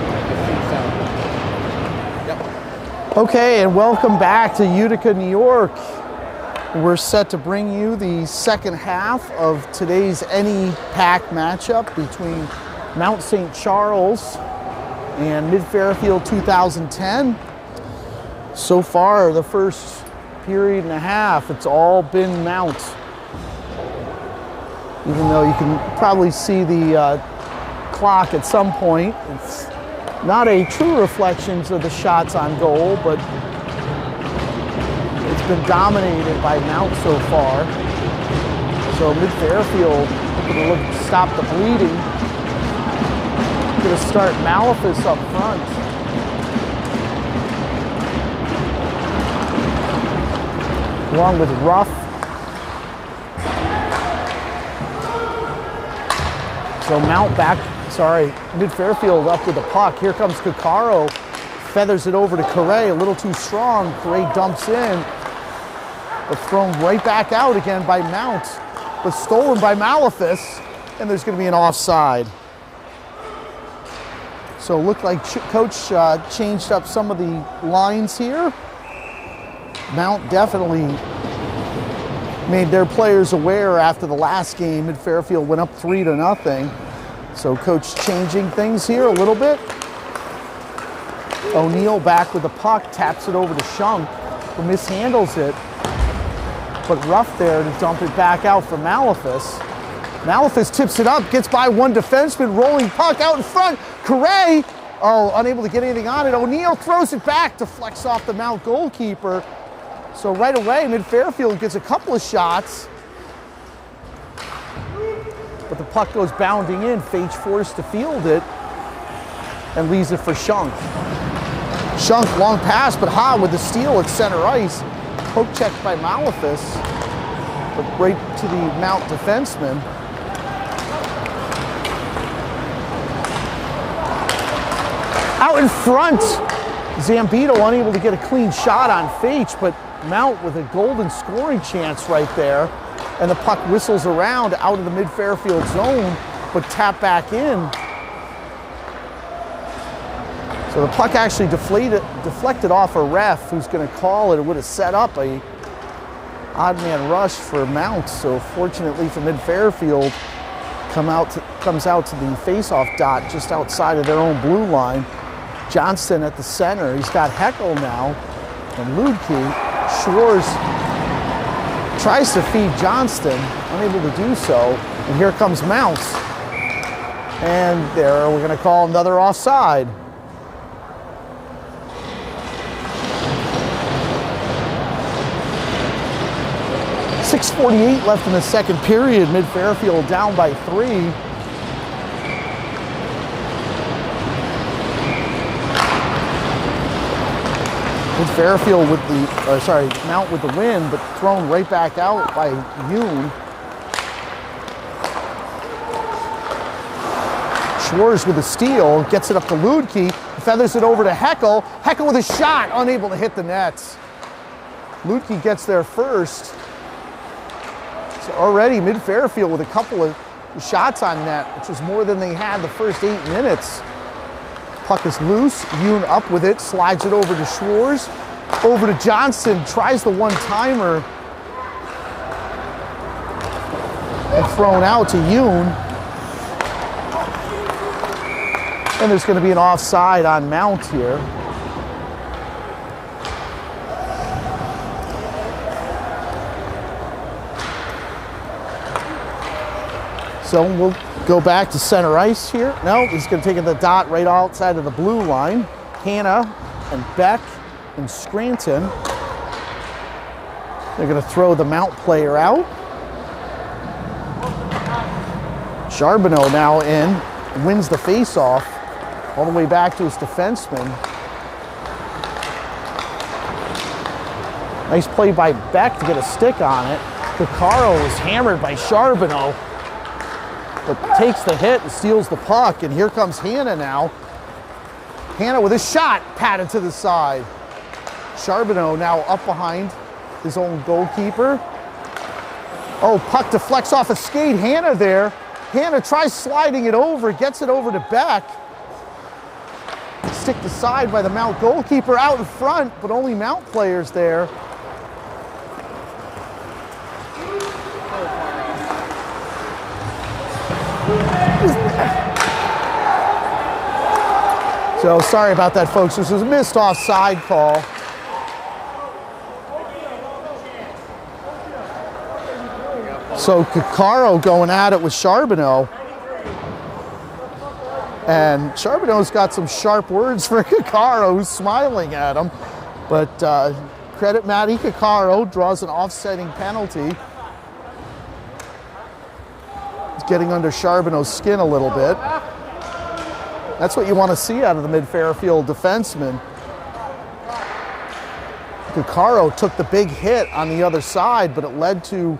Yep. Okay, and welcome back to Utica, New York. We're set to bring you the second half of today's NE-PAC matchup between Mount St. Charles and Mid-Fairfield 2010. So far, the first period and a half, it's all been Mount. Even though you can probably see the clock at some point. It's not a true reflection of the shots on goal, but it's been dominated by Mount so far. So Mid-Fairfield going to look to stop the bleeding. Going to start Malefus up front. Along with Ruff. So Mount back, Mid-Fairfield up with the puck. Here comes Cuccaro. Feathers it over to Correa, a little too strong. Correa dumps in, but thrown right back out again by Mount, but stolen by Malefus, and there's going to be an offside. So it looked like Coach changed up some of the lines here. Mount definitely made their players aware after the last game. Mid-Fairfield went up 3-0. So Coach changing things here a little bit. O'Neill back with the puck, taps it over to Shunk, who mishandles it. But Ruff there to dump it back out for Malefus. Malefus tips it up, gets by one defenseman, rolling puck out in front. Correa, unable to get anything on it. O'Neill throws it back, deflects off the Mount goalkeeper. So right away, Mid-Fairfield gets a couple of shots. But the puck goes bounding in. Fage forced to field it and leaves it for Shunk. Shunk, long pass, but Ha with the steal at center ice. Poke checked by Malefus, but right to the Mount defenseman. Out in front, Zambito unable to get a clean shot on Fage, but Mount with a golden scoring chance right there. And the puck whistles around out of the Mid-Fairfield zone, but tapped back in. So the puck actually deflected off a ref who's going to call it. It would have set up a odd man rush for Mount. So fortunately for Mid-Fairfield, comes out to the face-off dot just outside of their own blue line. Johnston at the center. He's got Heckel now. And Ludke. Schwarz tries to feed Johnston, unable to do so. And here comes Mount. And there we're going to call another offside. .648 left in the second period. Mid-Fairfield down by 3. Mid-Fairfield with the, Mount with the win, but thrown right back out by Yoon. Schwarz with the steal, gets it up to Ludke, feathers it over to Heckel. Heckel with a shot, unable to hit the nets. Ludke gets there first. So already Mid-Fairfield with a couple of shots on net, which was more than they had the first 8 minutes. Puck is loose, Yoon up with it, slides it over to Schwarz. Over to Johnston, tries the one-timer. And thrown out to Yoon. And there's going to be an offside on Mount here. So we'll go back to center ice here. No, he's going to take the dot right outside of the blue line. Hanna and Beck and Scranton. They're going to throw the Mount player out. Charbonneau now in, wins the face-off all the way back to his defenseman. Nice play by Beck to get a stick on it. Cuccaro is hammered by Charbonneau, but takes the hit and steals the puck. And here comes Hanna now. Hanna with a shot, patted to the side. Charbonneau now up behind his own goalkeeper. Oh, puck deflects off a skate. Hanna there. Hanna tries sliding it over, gets it over to Beck. sticked aside by the Mount goalkeeper out in front, but only Mount players there. So sorry about that, folks. This was a missed offside call. So Caccaro going at it with Charbonneau. And Charbonneau's got some sharp words for Caccaro, who's smiling at him. But credit Matty Caccaro, draws an offsetting penalty. He's getting under Charbonneau's skin a little bit. That's what you want to see out of the mid-Fairfield defenseman. Caccaro took the big hit on the other side, but it led to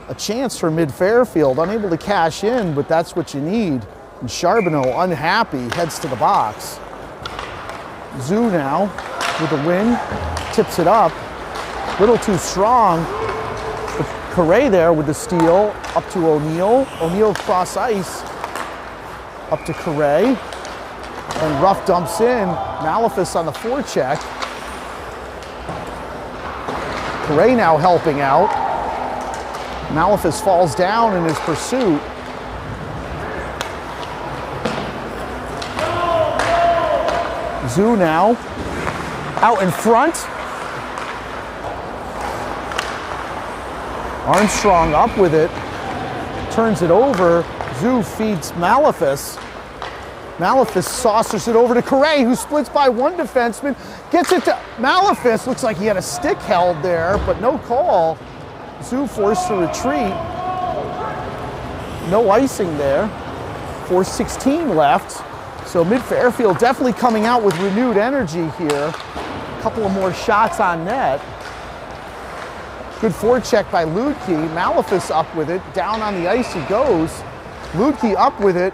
a chance for mid-Fairfield. Unable to cash in, but that's what you need. And Charbonneau, unhappy, heads to the box. Zoo now with the win, tips it up. Little too strong. But Correa there with the steal, up to O'Neill. O'Neill cross ice, up to Correa. And Ruff dumps in, Malefus on the forecheck. Correa now helping out. Malefus falls down in his pursuit. Zoo now out in front. Armstrong up with it, turns it over. Zoo feeds Malefus. Malefus saucers it over to Correa, who splits by one defenseman, gets it to Malefus. Looks like he had a stick held there, but no call. Zoo forced to retreat. No icing there. 4:16 left. So mid-Fairfield definitely coming out with renewed energy here. A couple of more shots on net. Good forecheck by Ludke. Malefus up with it. Down on the ice he goes. Ludke up with it.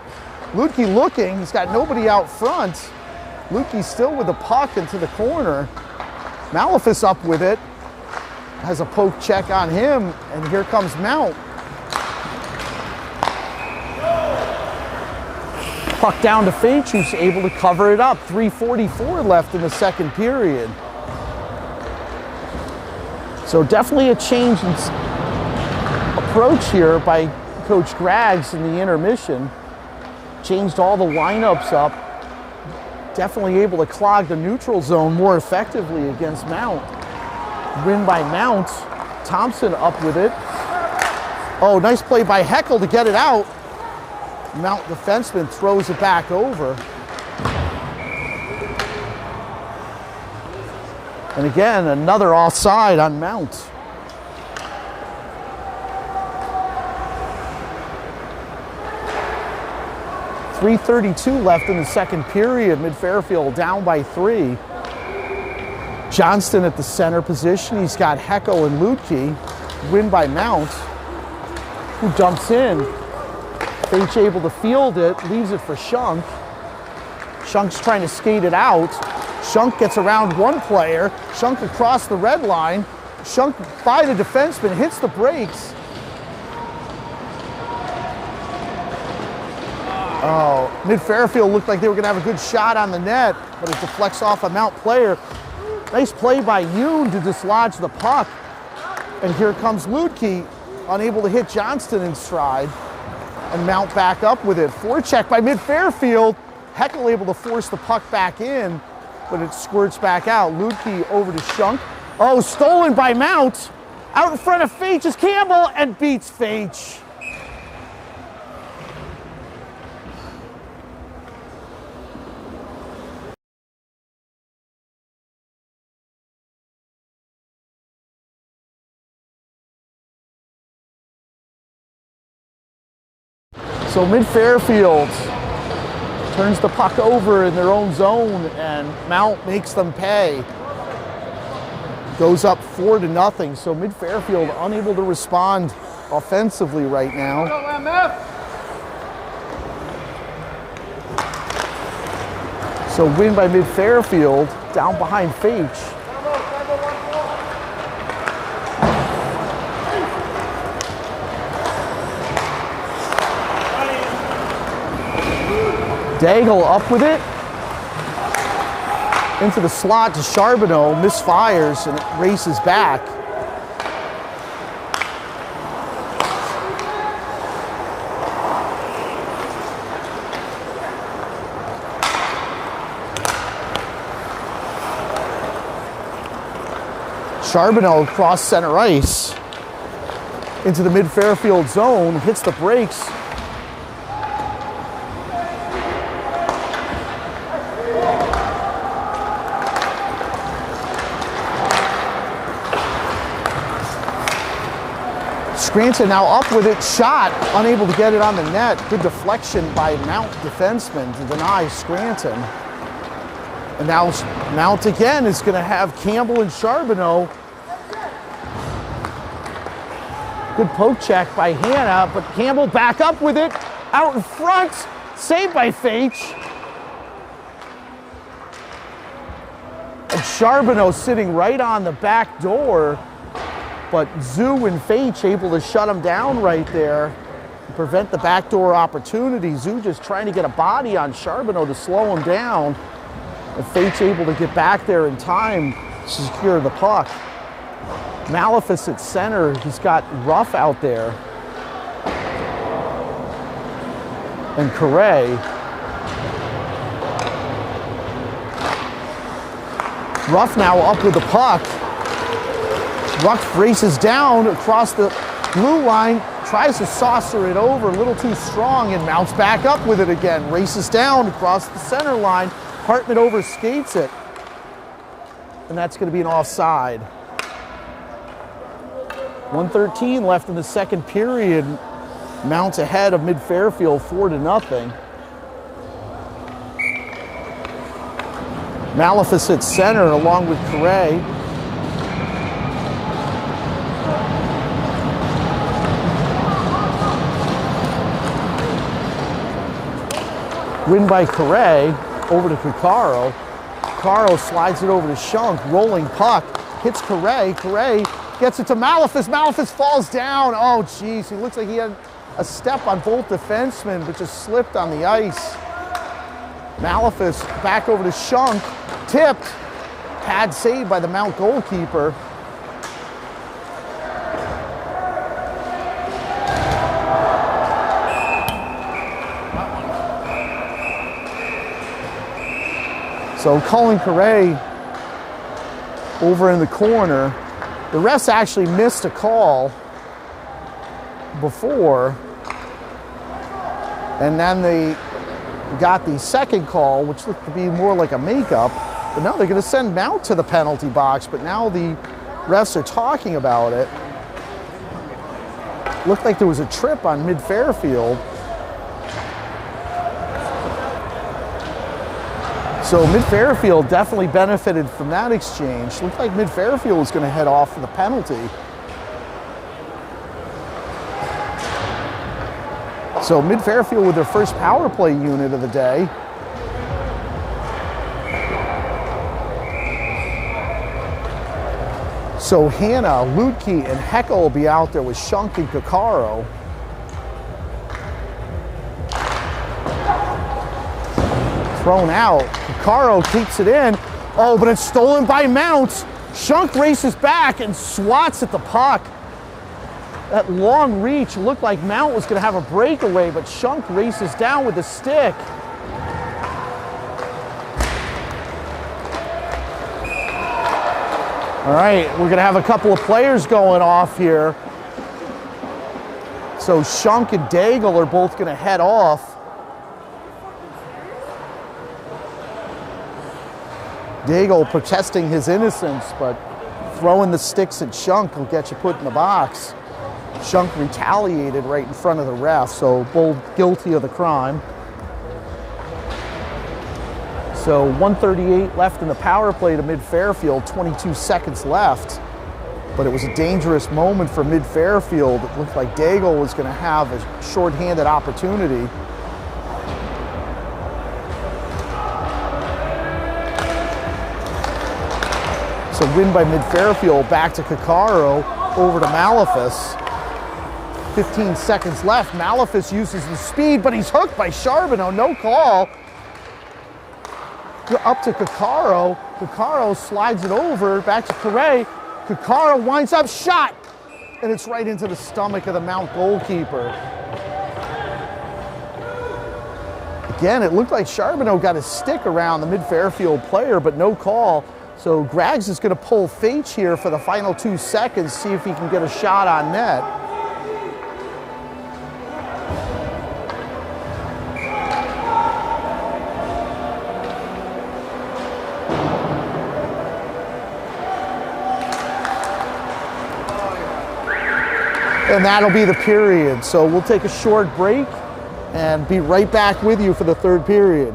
Ludke looking, he's got nobody out front. Ludke still with the puck into the corner. Malefus up with it. Has a poke check on him, and here comes Mount. Puck down to Fage, who's able to cover it up. 3:44 left in the second period. So definitely a change in approach here by Coach Graggs in the intermission. Changed all the lineups up. Definitely able to clog the neutral zone more effectively against Mount. Win by Mount. Thompson up with it. Oh, nice play by Heckel to get it out. Mount defenseman throws it back over. And again, another offside on Mount. .332 left in the second period. Mid-Fairfield down by 3. Johnston at the center position. He's got Heckel and Ludke. Win by Mount, who dumps in. Fage able to field it, leaves it for Shunk. Shunk's trying to skate it out. Shunk gets around one player. Shunk across the red line. Shunk by the defenseman, hits the brakes. Oh, mid-Fairfield looked like they were gonna have a good shot on the net, but it deflects off a Mount player. Nice play by Yoon to dislodge the puck. And here comes Ludke, unable to hit Johnston in stride. And Mount back up with it. Forecheck by mid-Fairfield. Heckel able to force the puck back in, but it squirts back out. Ludke over to Shunk. Oh, stolen by Mount. Out in front of Fage is Campbell and beats Fage. So mid-Fairfield turns the puck over in their own zone, and Mount makes them pay. Goes up 4-0, so mid-Fairfield unable to respond offensively right now. So win by mid-Fairfield, down behind Fage. Daigle up with it. Into the slot to Charbonneau, misfires, and it races back. Charbonneau across center ice into the mid-Fairfield zone, hits the brakes. Scranton now up with it, shot, unable to get it on the net. Good deflection by Mount defenseman to deny Scranton. And now Mount again is going to have Campbell and Charbonneau. Good poke check by Hanna, but Campbell back up with it, out in front, saved by Faitch. And Charbonneau sitting right on the back door, but Zoo and Faitch able to shut him down right there and prevent the backdoor opportunity. Zoo just trying to get a body on Charbonneau to slow him down, and Faitch able to get back there in time to secure the puck. Malefus at center, he's got Ruff out there. And Correa. Ruff now up with the puck. Ruff races down across the blue line, tries to saucer it over, a little too strong, and Mount's back up with it again. Races down across the center line. Hartman overskates it. And that's going to be an offside. 1:13 left in the second period. Mount's ahead of mid-Fairfield 4-0. Malefus at center along with Correa. Win by Correa over to Cuccaro. Cuccaro slides it over to Shunk, rolling puck, hits Correa. Correa gets it to Malefus. Malefus falls down. Oh, geez. He looks like he had a step on both defensemen, but just slipped on the ice. Malefus back over to Shunk. Tipped. Pad saved by the Mount goalkeeper. So Colin Correa over in the corner. The refs actually missed a call before, and then they got the second call, which looked to be more like a makeup, but now they're going to send Mount to the penalty box, but now the refs are talking about it. Looked like there was a trip on mid-Fairfield. So mid-Fairfield definitely benefited from that exchange. Looked like mid-Fairfield was going to head off for the penalty. So mid-Fairfield with their first power play unit of the day. So Hanna, Lutke, and Heckel will be out there with Shunk and Cuccaro. Thrown out. Cuccaro keeps it in. Oh, but it's stolen by Mount. Shunk races back and swats at the puck. That long reach looked like Mount was going to have a breakaway, but Shunk races down with the stick. All right, we're going to have a couple of players going off here. So Shunk and Daigle are both going to head off. Daigle protesting his innocence, but throwing the sticks at Shunk will get you put in the box. Shunk retaliated right in front of the ref, so both guilty of the crime. So 1:38 left in the power play to mid-Fairfield, 22 seconds left. But it was a dangerous moment for mid-Fairfield. It looked like Daigle was going to have a shorthanded opportunity. So win by mid-Fairfield, back to Cuccaro, over to Malefus. 15 seconds left. Malefus uses the speed, but he's hooked by Charbonneau. No call. up to Kakaro. Kakaro slides it over, back to Correa. Kakaro winds up, shot! And it's right into the stomach of the Mount goalkeeper. Again, it looked like Charbonneau got his stick around the mid-Fairfield player, but no call. So Graggs is going to pull Faich here for the final 2 seconds, see if he can get a shot on net. And that'll be the period. So we'll take a short break and be right back with you for the third period.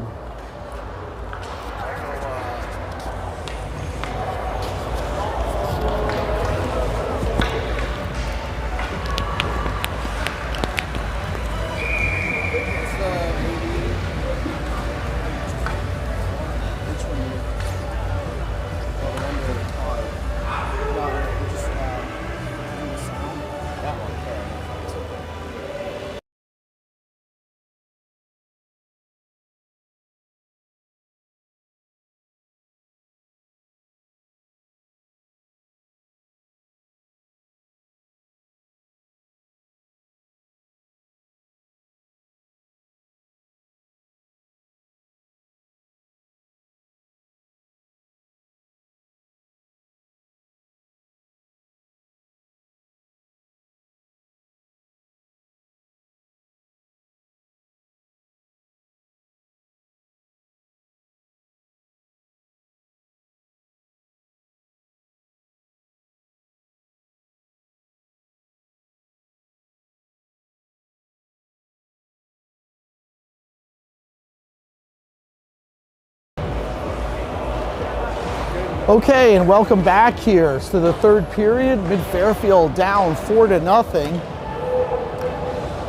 Okay, and welcome back here to the third period. Mid-Fairfield down 4-0.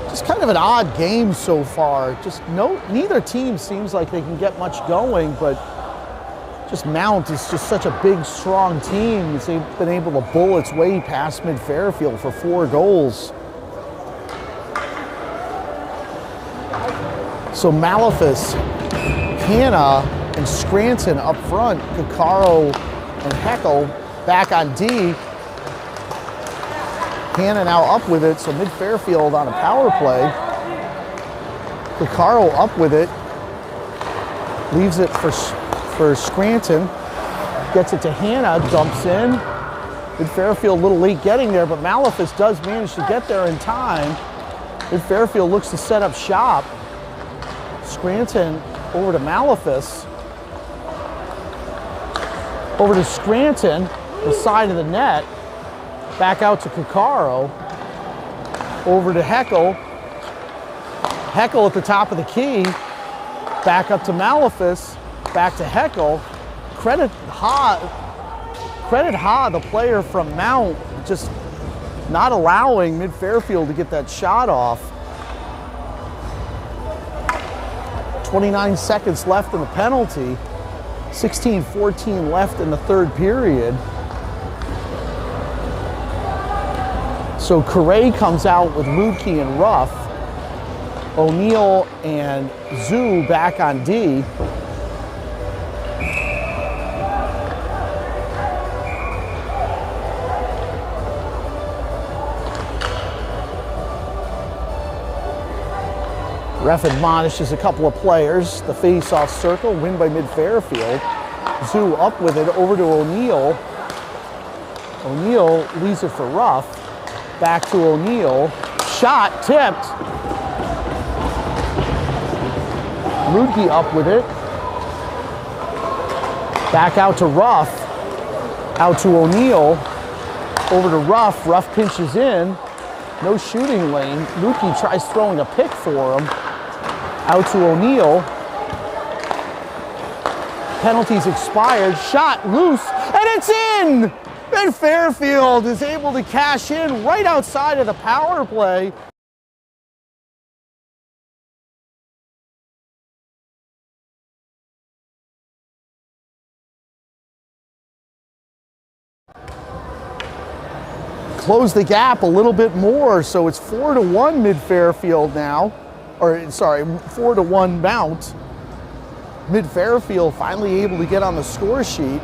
Just kind of an odd game so far. Just neither team seems like they can get much going, but just Mount is just such a big, strong team. It's been able to bull its way past Mid-Fairfield for 4 goals. So Malefus, Hanna, and Scranton up front. Kakaro and Heckel back on D. Hanna now up with it, so Mid-Fairfield on a power play. Kakaro up with it. Leaves it for Scranton. Gets it to Hanna, dumps in. Mid-Fairfield a little late getting there, but Malefus does manage to get there in time. Mid-Fairfield looks to set up shop. Scranton over to Malefus. Over to Scranton, the side of the net. Back out to Kakaro. Over to Heckel. Heckel at the top of the key. Back up to Malefus. Back to Heckel. Credit Ha, the player from Mount, just not allowing Mid-Fairfield to get that shot off. 29 seconds left in the penalty. 16-14 left in the third period. So Correa comes out with Ludke and Ruff. O'Neill and Zhu back on D. Ref admonishes a couple of players. The face-off circle, win by Mid-Fairfield. Zhu up with it, over to O'Neill. O'Neill leaves it for Ruff. Back to O'Neill. Shot, tipped. Ludke up with it. Back out to Ruff. Out to O'Neill. Over to Ruff. Ruff pinches in. No shooting lane. Ludke tries throwing a pick for him. Out to O'Neill. Penalties expired. Shot loose, and it's in! And Fairfield is able to cash in right outside of the power play. Close the gap a little bit more, so it's 4-1 Mid-Fairfield now. Or sorry, 4-1 Mount. Mid-Fairfield finally able to get on the score sheet.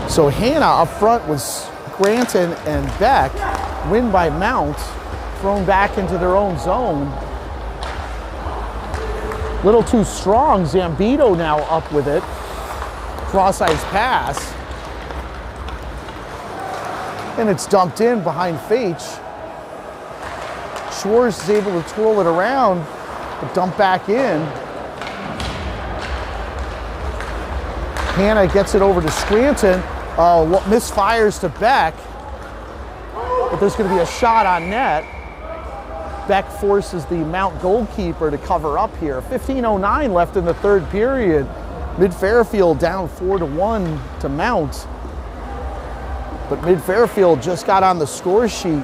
So Hannah up front was Granton and Beck. Win by Mount, thrown back into their own zone. Little too strong. Zambito now up with it. Cross-ice pass. And it's dumped in behind Faich. Schwartz is able to twirl it around, but dump back in. Hannah gets it over to Scranton. Misfires to Beck. But there's going to be a shot on net. Beck forces the Mount goalkeeper to cover up here. 15:09 left in the third period. Mid-Fairfield down 4-1 to Mount. But Mid-Fairfield just got on the score sheet.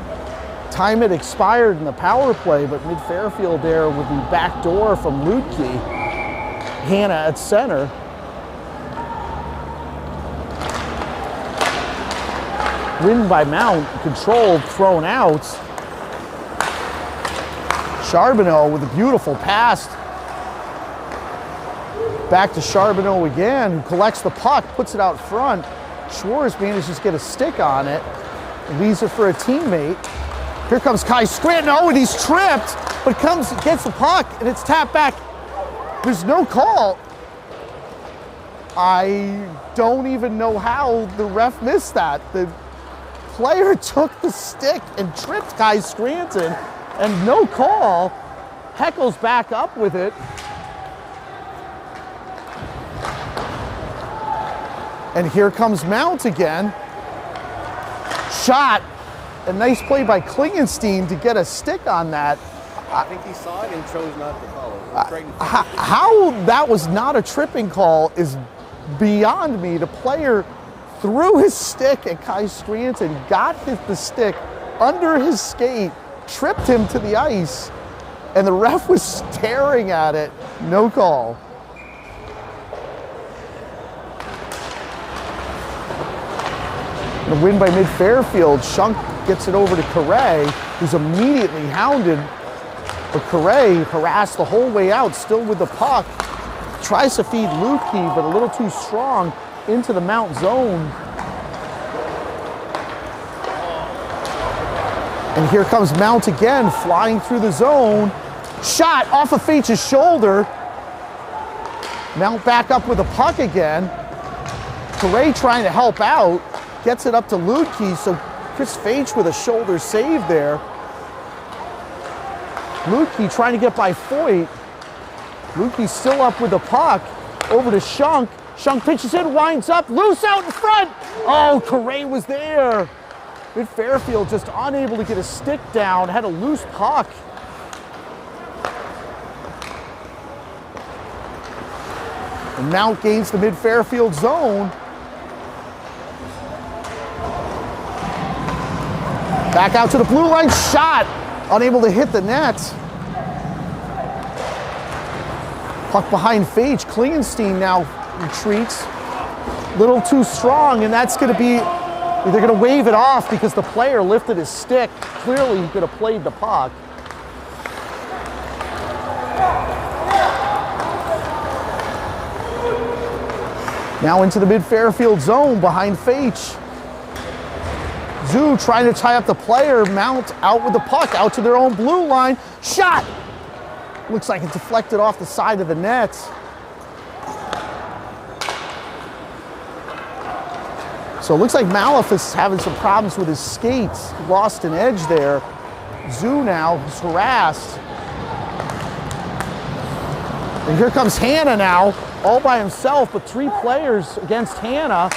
Time had expired in the power play, but Mid-Fairfield there with the back door from Lutke. Hannah at center. Win by Mount, controlled, thrown out. Charbonneau with a beautiful pass. Back to Charbonneau again, who collects the puck, puts it out front. Schwartz manages to get a stick on it, leaves it for a teammate. Here comes Kai Scranton, and he's tripped, but gets the puck, and it's tapped back. There's no call. I don't even know how the ref missed that. The player took the stick and tripped Kai Scranton, and no call. Heckles back up with it. And here comes Mount again. Shot. A nice play by Klingenstein to get a stick on that. I think he saw it and chose not to call it. How that was not a tripping call is beyond me. The player threw his stick at Kai Scranton, got the stick under his skate, tripped him to the ice, and the ref was staring at it. No call. The win by Mid-Fairfield. Shunk gets it over to Carre, who's immediately hounded. But Carre harassed the whole way out, still with the puck. Tries to feed Lutke, but a little too strong into the Mount zone. And here comes Mount again, flying through the zone. Shot off of Feich's shoulder. Mount back up with the puck again. Carre trying to help out. Gets it up to Lutke, so Chris Feich with a shoulder save there. Lutke trying to get by Foyt. Lutke still up with the puck. Over to Shunk. Shunk pitches in, winds up, loose out in front. Oh, Carre was there. Mid-Fairfield just unable to get a stick down, had a loose puck. And Mount gains the Mid-Fairfield zone. Back out to the blue line, shot, unable to hit the net. Puck behind Feich, Klingenstein now retreats. Little too strong, and that's gonna be, they're gonna wave it off because the player lifted his stick. Clearly he could have played the puck. Now into the Mid-Fairfield zone behind Feich. Zoo trying to tie up the player. Mount out with the puck, out to their own blue line. Shot! Looks like it deflected off the side of the net. So it looks like Malif is having some problems with his skates. Lost an edge there. Zoo now is harassed. And here comes Hannah now, all by himself, but three players against Hannah.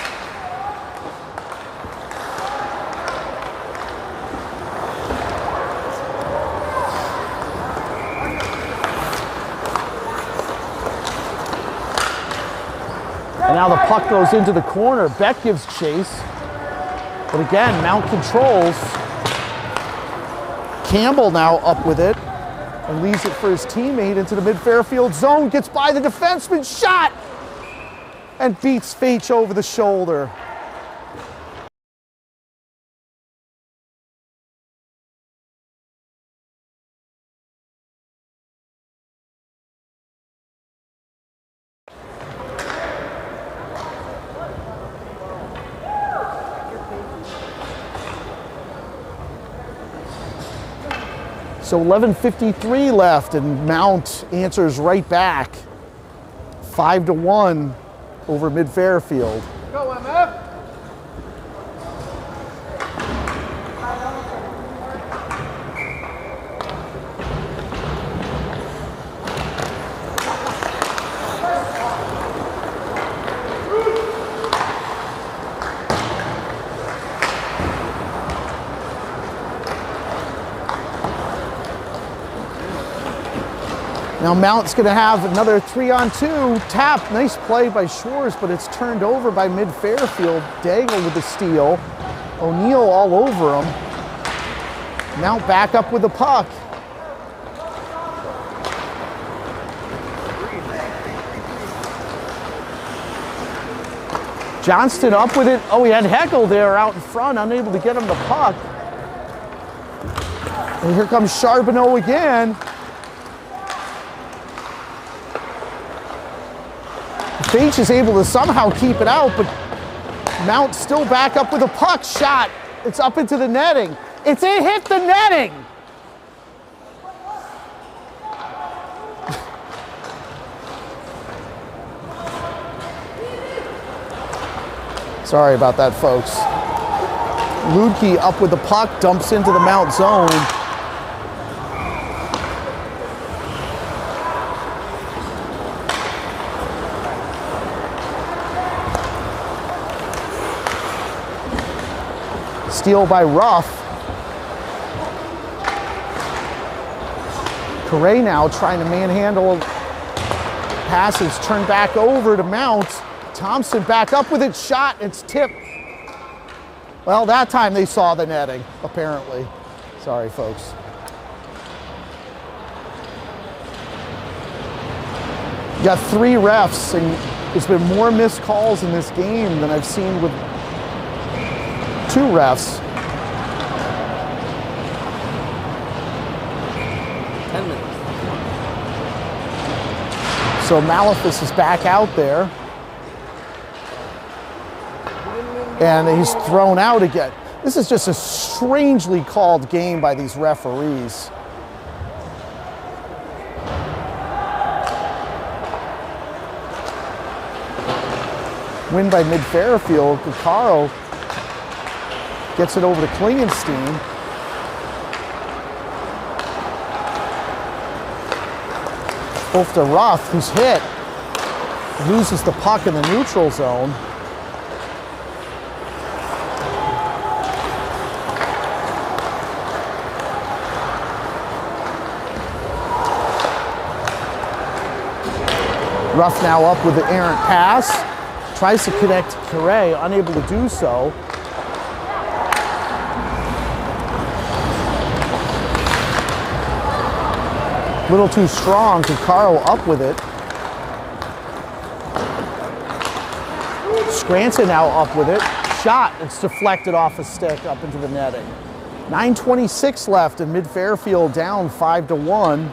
And now the puck goes into the corner. Beck gives chase. But again, Mount controls. Campbell now up with it and leaves it for his teammate into the Mid-Fairfield zone. Gets by the defenseman, shot! And beats Feich over the shoulder. So 11:53 left, and Mount answers right back. 5-1 over Mid-Fairfield. Go, MF. Now Mount's going to have another 3-on-2 tap. Nice play by Shores, but it's turned over by Mid-Fairfield. Daigle with the steal. O'Neal all over him. Mount back up with the puck. Johnston up with it. Oh, he had Heckel there out in front, unable to get him the puck. And here comes Charbonneau again. Beach is able to somehow keep it out, but Mount still back up with a puck shot. It's up into the netting. It hit the netting. Sorry about that, folks. Ludke up with the puck, dumps into the Mount zone. Steal by Ruff. Correa now trying to manhandle. Passes turned back over to Mount. Thompson back up with it, shot, it's tipped. Well, that time they saw the netting, apparently. Sorry, folks. You got 3 refs, and there's been more missed calls in this game than I've seen with 2 refs. 10 minutes. So Malefus is back out there. And he's thrown out again. This is just a strangely called game by these referees. Win by Mid-Fairfield. Cuccaro gets it over to Klingenstein. Off to Ruff, who's hit. Loses the puck in the neutral zone. Ruff now up with the errant pass. Tries to connect Correa, unable to do so. Little too strong. Cuccaro up with it. Scranton now up with it. Shot. It's deflected off a stick up into the netting. 9:26 left and Mid-Fairfield down 5-1.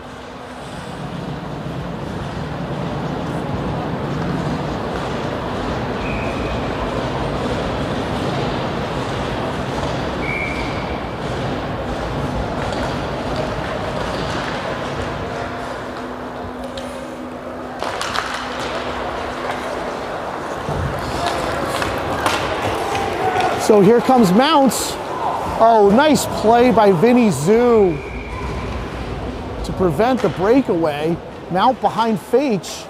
So here comes Mounts. Oh, nice play by Vinny Zhu to prevent the breakaway. Mount behind Faich.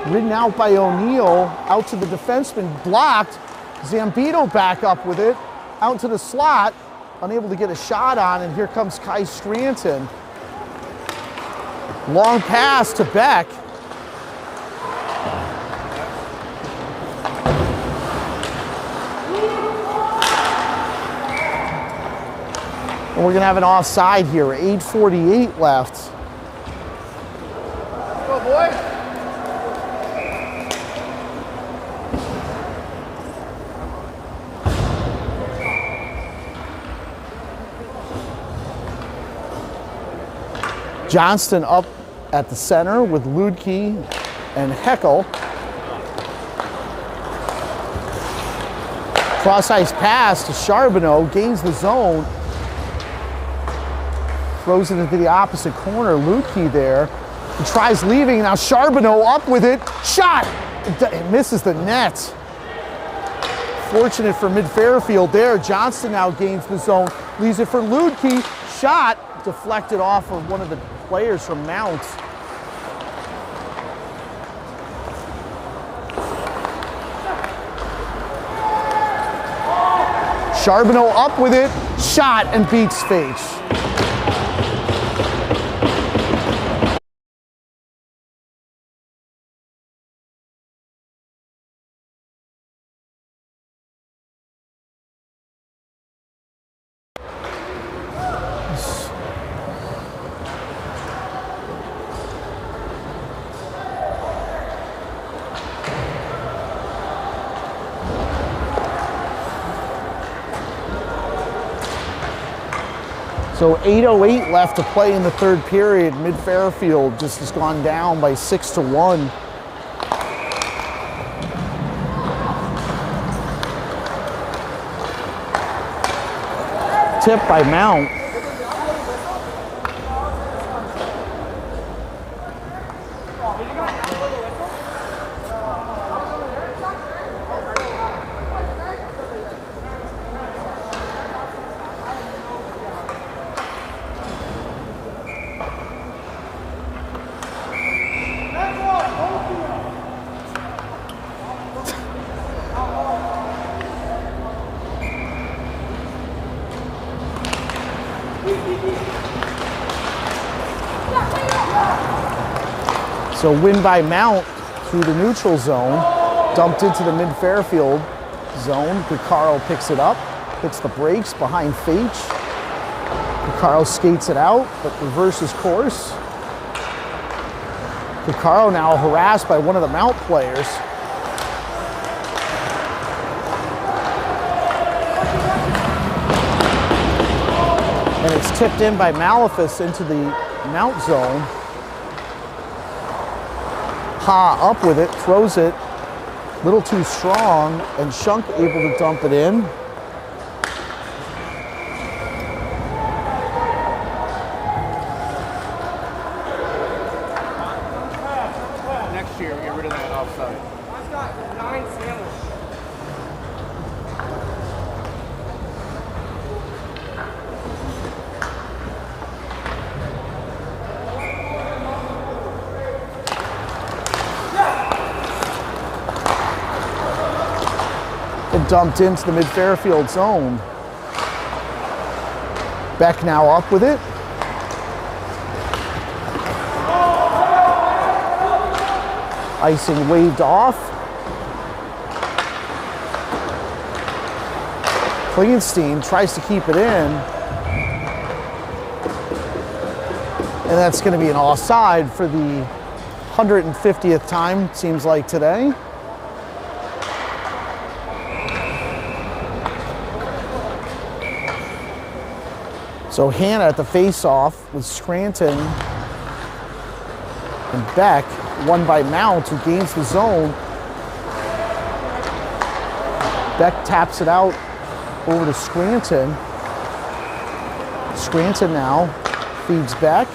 Ridden out by O'Neal. Out to the defenseman, blocked. Zambito back up with it. Out to the slot. Unable to get a shot on, and here comes Kai Scranton. Long pass to Beck. And we're gonna have an offside here, 8:48 left. Go, boy. Johnston up at the center with Ludke and Heckel. Cross ice pass to Charbonneau, gains the zone. throws it into the opposite corner. Lutke there. He tries leaving, now Charbonneau up with it. Shot! It misses the net. Fortunate for mid-Fairfield there. Johnston now gains the zone. Leaves it for Lutke. Shot! Deflected off of one of the players from Mount. Charbonneau up with it. Shot and beats Faich. So 8:08 left to play in the third period. Mid-Fairfield just has gone down by 6-1. Tip by Mount. So win by Mount through the neutral zone, dumped into the mid-Fairfield zone. Picaro picks it up, hits the brakes behind Faich. Picaro skates it out, but reverses course. Picaro now harassed by one of the Mount players. And it's tipped in by Malefus into the Mount zone. Ha up with it, throws it, a little too strong, and Shunk able to dump it in. Next year, get rid of that offside. I've got 9 sailors. Dumped into the mid-Fairfield zone. Beck now up with it. Icing waved off. Klingenstein tries to keep it in. And that's going to be an offside for the 150th time, seems like today. So Hannah at the face-off with Scranton and Beck, won by Mount, who gains the zone. Beck taps it out over to Scranton. Scranton now feeds Beck.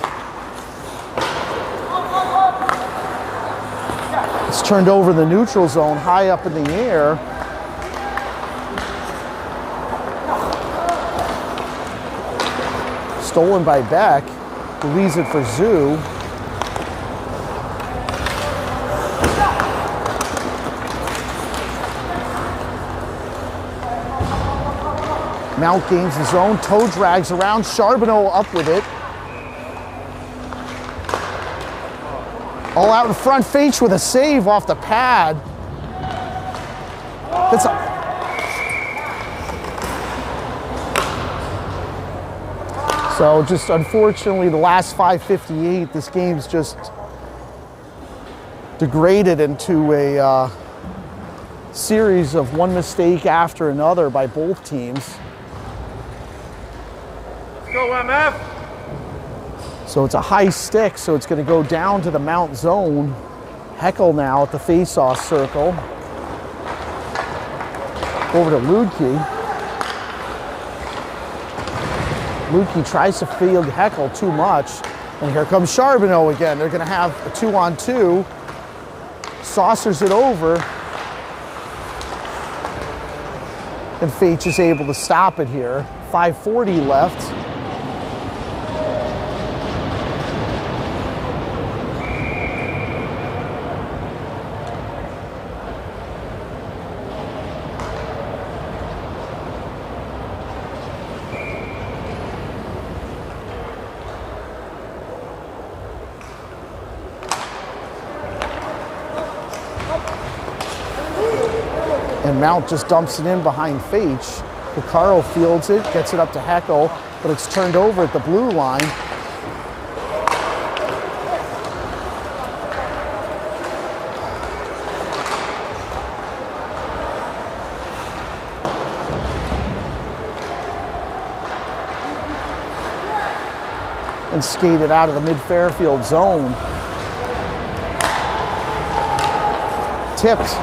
It's turned over in the neutral zone, high up in the air. Stolen by Beck, who leaves it for Zoo. Mount gains the zone, toe drags around, Charbonneau up with it. All out in front, Faich with a save off the pad. That's a So just unfortunately, the last 5:58, this game's just degraded into a series of one mistake after another by both teams. Let's go, MF. So it's a high stick, so it's going to go down to the Mount zone. Heckel now at the face-off circle. Over to Ludke. Lukey tries to field Heckle too much. And here comes Charbonneau again. They're going to have a 2-on-2. Saucers it over. And Faitch is able to stop it here. 5:40 left. And Mount just dumps it in behind Faitch. Picaro fields it, gets it up to Heckle, but it's turned over at the blue line. And skated out of the mid-Fairfield zone. Tipped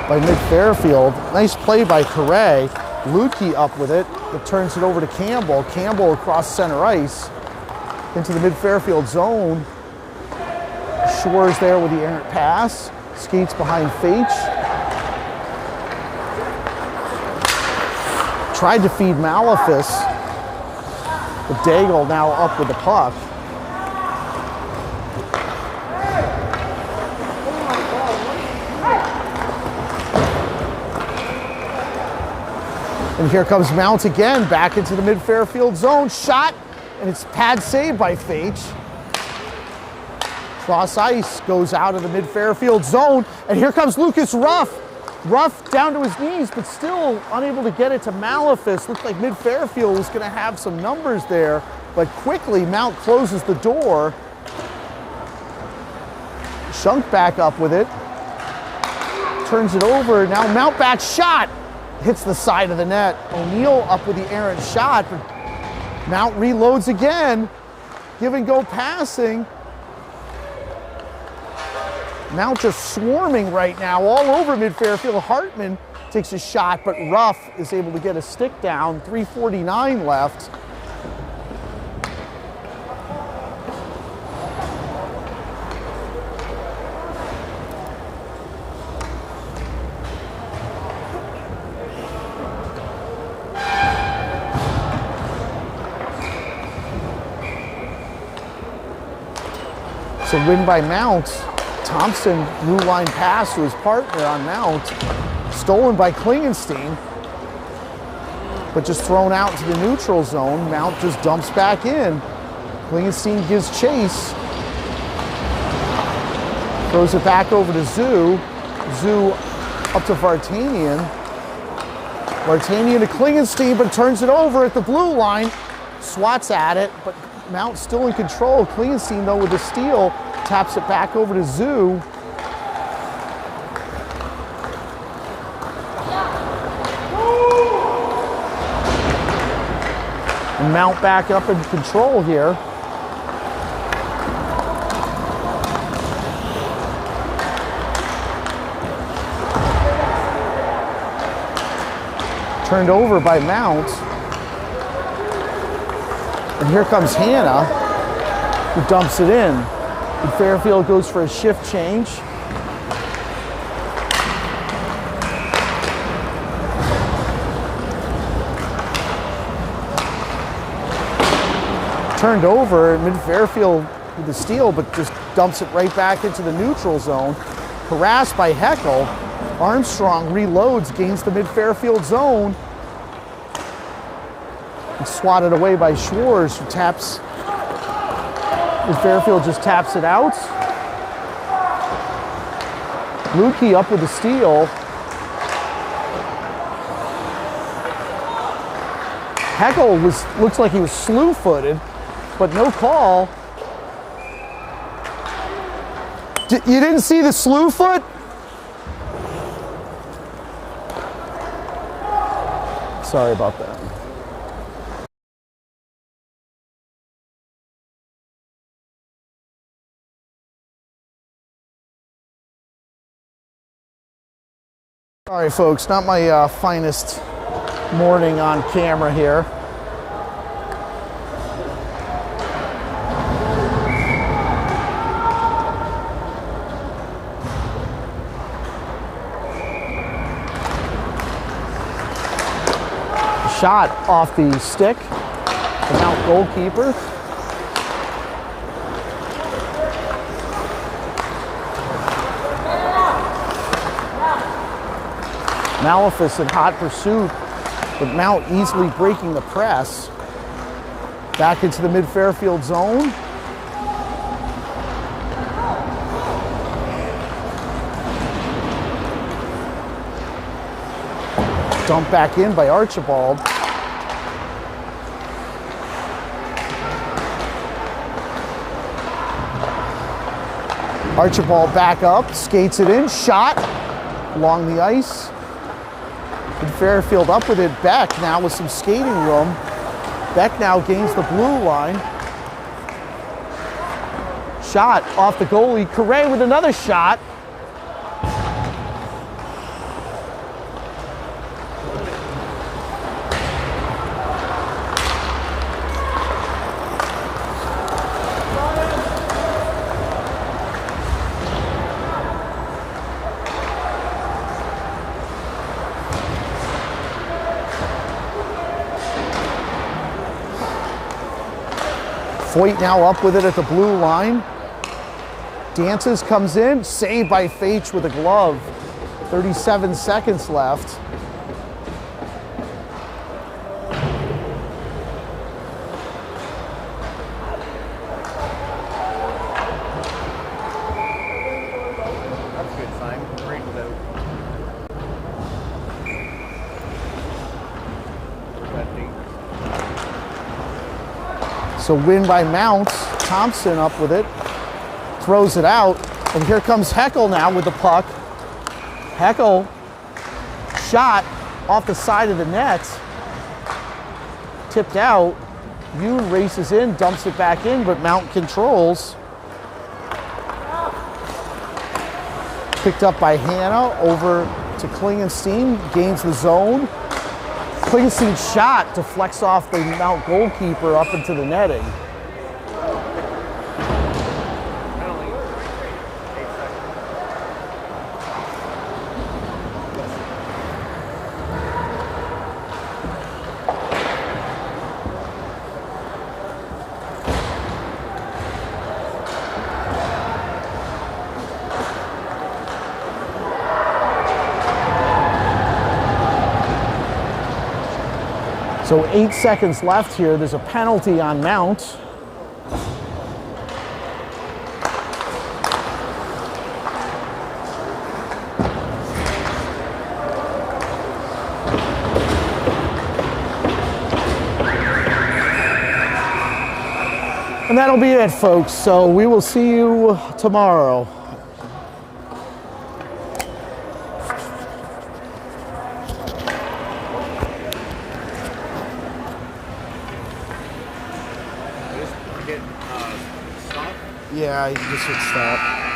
by mid-Fairfield. Nice play by Correa. Lukey up with it, but turns it over to Campbell. Campbell across center ice into the mid-Fairfield zone. Shore's there with the errant pass. Skates behind Faitch. Tried to feed Malefus. But Daigle now up with the puck. And here comes Mount again, back into the mid-Fairfield zone. Shot, and it's pad saved by Faitch. Cross ice goes out of the mid-Fairfield zone. And here comes Lucas Ruff. Ruff down to his knees, but still unable to get it to Malefus. Looked like mid-Fairfield was going to have some numbers there, but quickly Mount closes the door. Shunk back up with it. Turns it over. Now Mount back shot. Hits the side of the net. O'Neill up with the errant shot, but Mount reloads again. Give and go passing. Mount just swarming right now all over mid-Fairfield. Hartman takes a shot, but Ruff is able to get a stick down. 3:49 left. So win by Mount. Thompson, blue line pass to his partner on Mount. Stolen by Klingenstein, but just thrown out to the neutral zone. Mount just dumps back in. Klingenstein gives chase. Throws it back over to Zoo. Zoo up to Vartanian. Vartanian to Klingenstein, but turns it over at the blue line. Swats at it, but Mount still in control. Klingenstein, though, with the steal, taps it back over to Zoo. And Mount back up in control here. Turned over by Mount. And here comes Hanna, who dumps it in. And Fairfield goes for a shift change. Turned over, mid-Fairfield with the steal, but just dumps it right back into the neutral zone. Harassed by Heckle. Armstrong reloads, gains the mid-Fairfield zone. And swatted away by Schwartz, who taps. And Fairfield just taps it out. Lukey up with the steal. Heckle looks like he was slew-footed, but no call. You didn't see the slew foot? Sorry about that. Sorry folks, not my finest morning on camera here. Shot off the stick, the Mount goalkeeper. Malefus in hot pursuit, but Mount easily breaking the press. Back into the mid-Fairfield zone. Dumped back in by Archibald. Archibald back up, skates it in, shot along the ice. And Fairfield up with it. Beck now with some skating room. Beck now gains the blue line. Shot off the goalie. Correa with another shot. Foyt now up with it at the blue line. Dances, comes in, saved by Faitch with a glove. 37 seconds left. That's a good sign. Great without. So win by Mount. Thompson up with it. Throws it out. And here comes Heckel now with the puck. Heckel, shot off the side of the net. Tipped out. Yoon races in, dumps it back in, but Mount controls. Picked up by Hanna, over to Klingenstein, gains the zone. Klingenstein's shot deflects off the Mount goalkeeper up into the netting. So 8 seconds left here. There's a penalty on Mount. And that'll be it, folks. So we will see you tomorrow. Stop. Yeah, you just hit stop.